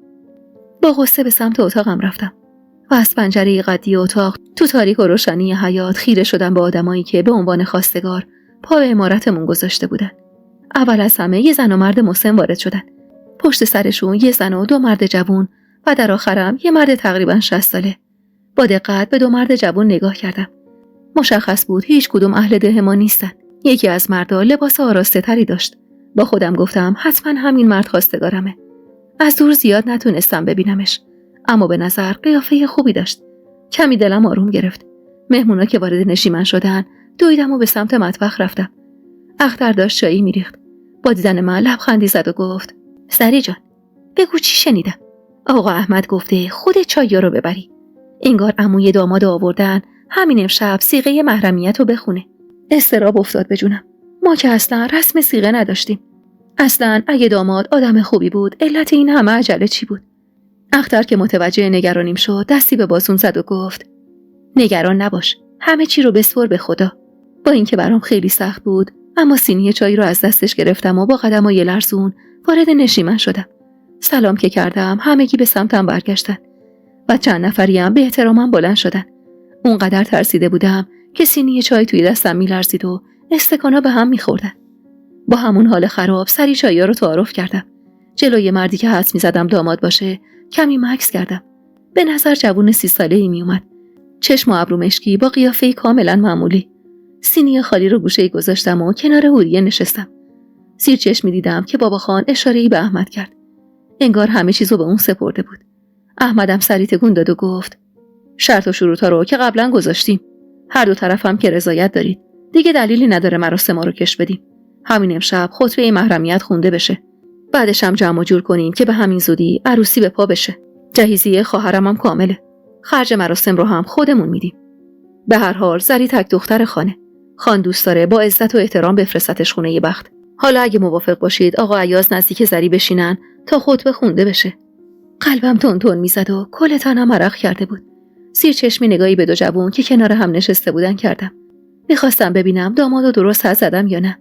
Speaker 1: با غصه به سمت اتاقم رفتم و از پنجره قدی اتاق تو تاریک و روشنی حیاط خیره شدم به آدمایی که به عنوان خواستگار پا به عمارتمون گذاشته بودن. اول از همه یه زن و مرد مسن وارد شدن. پشت سرشون یه زن و 2 مرد جوان و در آخرم یه مرد تقریباً 60 ساله. با دقت به 2 مرد جوان نگاه کردم. مشخص بود هیچ کدوم اهل ده ما نیستن. یکی از مردا لباس آراسته تری داشت. با خودم گفتم حتما همین مرد خواستگارمه. از دور زیاد نتونستم ببینمش، اما به نظر قیافه خوبی داشت. کمی دلم آروم گرفت. مهمونا که وارد نشیمن شدن دویدم و به سمت مطبخ رفتم. اختر داشت چایی میریخت. با دیدن من لبخندی زد و گفت سری جان بگو چی شنیدم؟ آقا احمد گفته خودت چایی رو ببری. انگار عموی داماد آوردن همین امشب صیغه محرمیت رو بخونه. اضطراب افتاد به جونم. ما که اصلا رسم صیغه نداشتیم. اصلا اگه داماد آدم خوبی بود علت این همه عجله چی بود؟ اختر که متوجه نگرانیم شد دستی به بازوم زد و گفت نگران نباش، همه چی رو بسپر به خدا. با اینکه برام خیلی سخت بود اما سینی چای رو از دستش گرفتم و با قدمای لرزون وارد نشیمن شدم. سلام که کردم همگی به سمتم برگشتن و چند نفری هم به احترامم بلند شدن. اونقدر ترسیده بودم که سینی چای توی دستم میلرزید و استکانا به هم میخوردن. با همون حال خراب سری چای‌ها رو تعارف کردم. جلوی مردی که حدس می‌زدم داماد باشه کمی مکث کردم. به نظر جوون 30 ساله‌ای میومد. چشم و ابرو مشکی با قیافه‌ای کاملا معمولی. سینی خالی رو گوشه‌ای گذاشتم و کنار حوریه نشستم. زیر چشمی دیدم که بابا خان اشاره‌ای به احمد کرد. انگار همه چیزو به اون سپرده بود. احمدم سری تکون داد و گفت شرط و شروطا رو که قبلا گذاشتیم. هر دو طرف هم که رضایت دارید. دیگه دلیلی نداره مراسم رو کش بدیم. همین امشب خطبه محرمیت خونده بشه. بعدش هم جمع جور کنیم که به همین زودی عروسی به پا بشه. جهیزیه خواهرم هم کامله. خرج مراسم رو هم خودمون میدیم. به هر حال زری تک دختر خانه. خان دوست داره با عزت و احترام بفرستش خونه ی بخت. حالا اگه موافق باشید آقا عیاض نزدیک زری بشینن تا خطبه خونده بشه. قلبم تون تون میزد و کل تنم عرق کرده بود. زیر چشمی نگاهی به دو جوون که کنار هم نشسته بودن کردم. میخواستم ببینم دامادو درست حد زدم یا نه.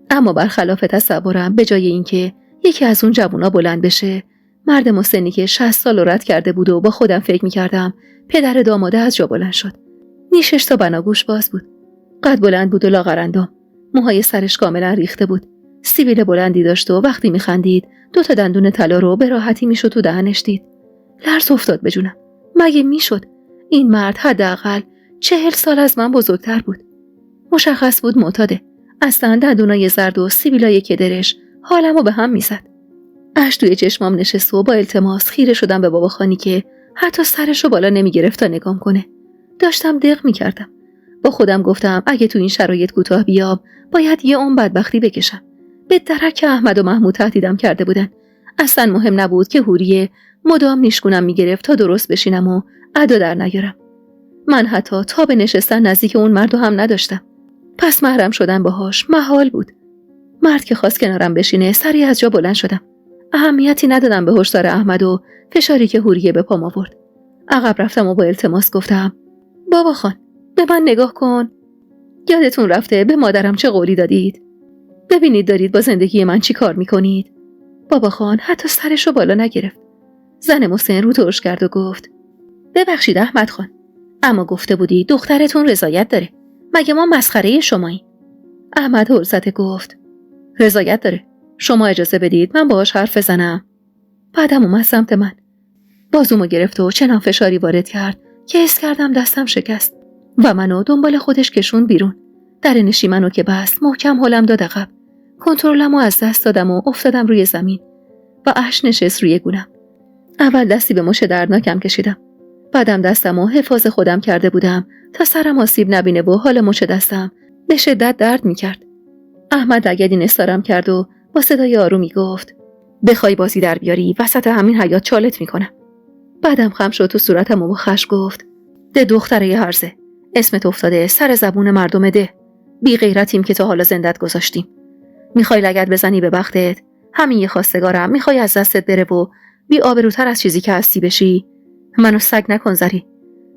Speaker 1: اما برخلاف تصورم به جای اینکه یکی از اون جوونا بلند بشه، مرد مسنی که 60 سال رو رد کرده بود و با خودم فکر میکردم پدر داماده از جا بلند شد. نیشش تا بناگوش باز بود. قد بلند بود و لاغرندام. موهای سرش کاملا ریخته بود. سیبیل بلندی داشت و وقتی میخندید 2 تا دندون طلا رو به راحتی میشد تو دهنش دید. لرز افتاد به جونم. مگه میشد این مرد حداقل 40 سال از من بزرگتر بود؟ مشخص بود معتاده. اصلا دندونای زرد و سیبیلای کدرش حالمو به هم میزد. اشک توی چشمام نشست و با التماس خیره شدم به بابا خانی که حتی سرشو بالا نمیگرفت تا نگام کنه. داشتم دق میکردم. با خودم گفتم اگه تو این شرایط کوتاه بیام باید یه عمر بدبختی بکشم. به درک که احمد و محمود تهدیدم کرده بودن. اصلا مهم نبود که حوریه مدام نیشگونم میگرفت تا درست بشینم و ادا در نیارم. من حتی تا به نشستن نزدیک اون مردو هم نداشتم. پس محرم شدن باهاش محال بود. مرد که خواست کنارم بشینه سری از جا بلند شدم. اهمیتی ندادم به هشدار احمد و فشاری که حوریه به پام آورد. عقب رفتم و با التماس گفتم بابا خان به من نگاه کن. یادتون رفته به مادرم چه قولی دادید؟ ببینید دارید با زندگی من چی کار میکنید؟ بابا خان حتی سرشو بالا نگرفت. زن مسن رو ترش کرد و گفت ببخشید احمد خان، اما گفته بودی دخترتون رضایت داره. مگه ما مسخره شمایی؟ احمد هول زده گفت رضایت داره. شما اجازه بدید من باهاش حرف بزنم. بعدم اومد سمت من. بازومو گرفت و چنان فشاری وارد کرد که حس کردم دستم شکست و منو دنبال خودش کشون بیرون. در نشیمنو که بست محکم هلم داد عقب. کنترلمو از دست دادم و افتادم روی زمین و اشک نشست روی گونم. اول دستی به مش دردناکم کشیدم. بعدم دستمو حفاظ خودم کرده بودم تا سرم آسیب نبینه و حال مچ دستم به شدت درد میکرد. احمد لگدی نثارم کرد و با صدای آرومی گفت بخوای بازی در بیاری وسط همین حیاط چالت میکنم. بعدم خم شد تو صورتم و با خشم گفت ده دختره هرزه، اسمت افتاده سر زبون مردم ده. بی غیرتیم که تا حالا زندت گذاشتیم. میخوای لگد بزنی به بختت؟ همین یه خواستگارم میخوای از دستت بره و بی آبروتر از چیزی که هستی بشی؟ منو سگ نکن زری.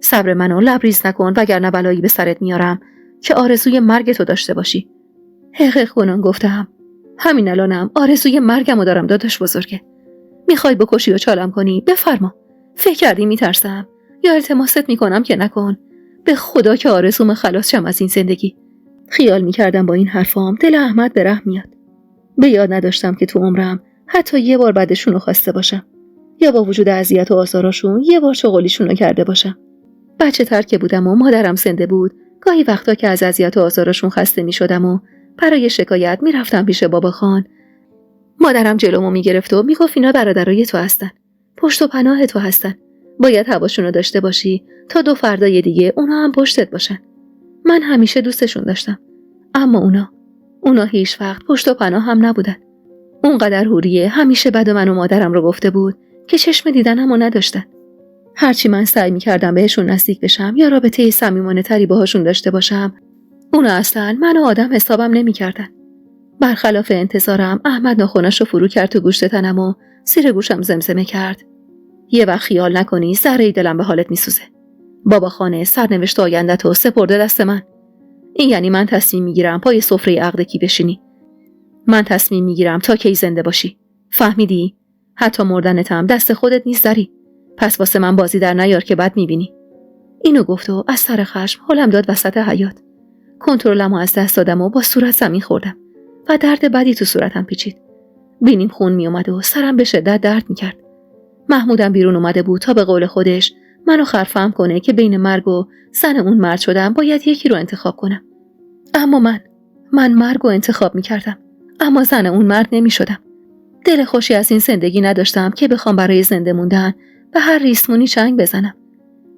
Speaker 1: صبر منو لبریز نکن وگرنه بلایی به سرت میارم که آرزوی مرگ تو داشته باشی. حقیق کنان گفتم همین الانم آرزوی مرگمو دارم داداش بزرگه. میخوای بکشی و چالم کنی؟ بفرما. فکر کردی میترسم یا التماست میکنم که نکن؟ به خدا که آرزوم خلاص شم از این زندگی. خیال میکردم با این حرفام دل احمد به رحم میاد. به یاد نداشتم که تو عمرم حتی یه بار بعدشونو خواسته باشم یا با وجود اذیت و آزاراشون یه بار چغلیشونو کرده باشم. بچه تر که بودم و مادرم زنده بود گاهی وقتا که از اذیت و آزارشون خسته می‌شدم و برای شکایت می‌رفتم پیش بابا خان، مادرم جلومو می‌گرفت و میگفت اینا برادرای تو هستن، پشت و پناه تو هستن، باید حواسشون رو داشته باشی تا 2 فردای دیگه اونا هم پشتت باشن. من همیشه دوستشون داشتم، اما اونا هیچ وقت پشت و پناه هم نبودن. اونقدر حوریه همیشه بد من و مادرم رو گفته بود که چشم دیدنمو نداشتن. هرچی من سعی می‌کردم بهشون نزدیک بشم یا رابطه صمیمانه تری باهاشون داشته باشم، اونا اصلاً منو آدم حسابم نمی‌کردن. برخلاف انتظارم احمد ناخنش رو فرو کرد تو گوشت تنم و زیر گوشم زمزمه کرد: یه وقت خیال نکنی ذره دلم به حالت میسوزه. بابا خانه سرنوشت آینده‌تو سپرده دست من. این یعنی من تصمیم میگیرم پای سفره عقد کی بشینی. من تصمیم میگیرم تا کی زنده باشی. فهمیدی؟ حتی مردنت هم دست خودت نیست داری. پس واسه من بازی در نیار که بد میبینی. اینو گفت و از سر خشم هلم داد وسط حیاط. کنترلمو از دست دادم و با صورت زمین خوردم و درد بدی تو صورتم پیچید. بینیم خون میومد و سرم به شدت درد میکرد. محمودم بیرون اومده بود تا به قول خودش منو خرفهم کنه که بین مرگ و زن اون مرد شدم باید یکی رو انتخاب کنم. اما من مرگ رو انتخاب میکردم، اما زن اون مرد نمیشدم. دل خوشی از این زندگی نداشتم که بخوام برای زنده موندن به هر ریسمونی چنگ بزنم.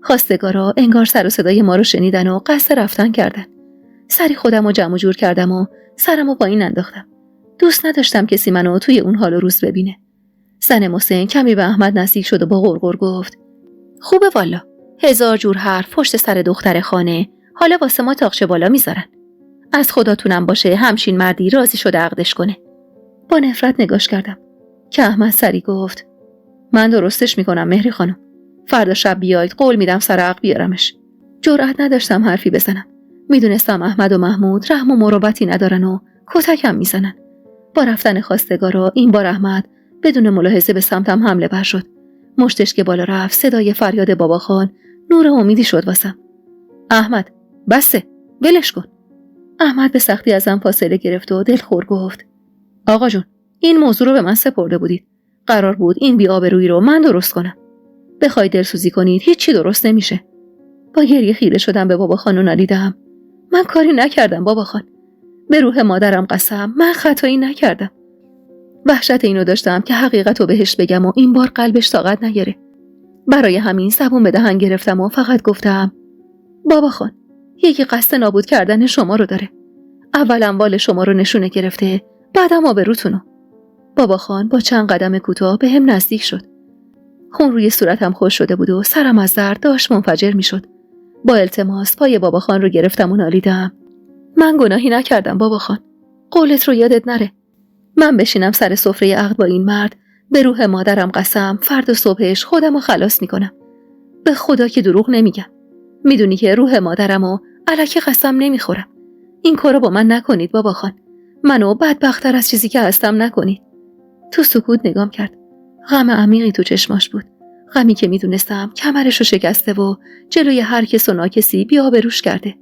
Speaker 1: خواستگارا انگار سر و صدای ما رو شنیدن و قصد رفتن کردن. سری خودم رو جمع جور کردم و سرم رو پایین انداختم. دوست نداشتم کسی منو توی اون حال و روز ببینه. زن محسن کمی به احمد نزدیک شد و با غرغر گفت: خوبه والا، 1000 جور حرف پشت سر دختر خانه، حالا واسه ما تاقچه بالا میذارن. از خداتونم باشه همچین مردی راضی شده عقدش کنه. با نفرت نگاش کردم که احمد سری گفت: من درستش میکنم مهری خانم. فردا شب بیاید قول میدم سر عقد بیارمش. جرأت نداشتم حرفی بزنم. میدونستم احمد و محمود رحم و مروتی ندارن و کتکم میزنن. با رفتن خواستگارا این بار احمد بدون ملاحظه به سمتم حمله بر شد. مشتش که بالا رفت صدای فریاد بابا خان نور امیدی شد واسم. احمد بسه، ولش کن. احمد به سختی ازم فاصله گرفت و دلخور گفت: آقا جون، این موضوع رو به من سپرده بودید. قرار بود این بی‌آبرویی رو من درست کنم. بخواید دلسوزی کنید هیچی درست نمیشه. با گریه خیره شدم به بابا خان و نالیدم: من کاری نکردم بابا خان. به روح مادرم قسم من خطایی نکردم. وحشت اینو داشتم که حقیقتو بهش بگم و این بار قلبش طاقت نگیره. برای همین زبون به دهن گرفتم و فقط گفتم: بابا خان، یکی قصد نابود کردن شما رو داره. اول اموال شما رو نشونه گرفته، بعدم آبروتونو. بابا خان با چند قدم کوتاه به هم نزدیک شد. خون روی صورتم خوش شده بود و سرم از درد داشت منفجر می شد. با التماس پای بابا خان رو گرفتم و نالیدم: من گناهی نکردم بابا خان. قولت رو یادت نره. من بشینم سر سفره عقد با این مرد، به روح مادرم قسم فردا صبحش خودم رو خلاص می کنم. به خدا که دروغ نمیگم. میدونی که روح مادرم و الکی قسم نمیخورم. این کارو با من نکنید بابا خان. منو بدبخت‌تر از چیزی که هستم نکنید. تو سکوت نگام کرد. غم عمیقی تو چشماش بود. غمی که میدونستم کمرشو شکسته و جلوی هر کس و ناکسی بی‌آبروش کرده.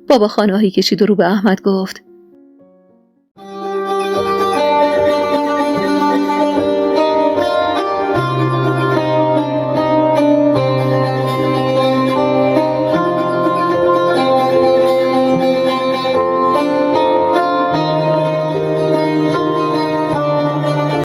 Speaker 1: بابا خان آهی کشید و رو به احمد گفت: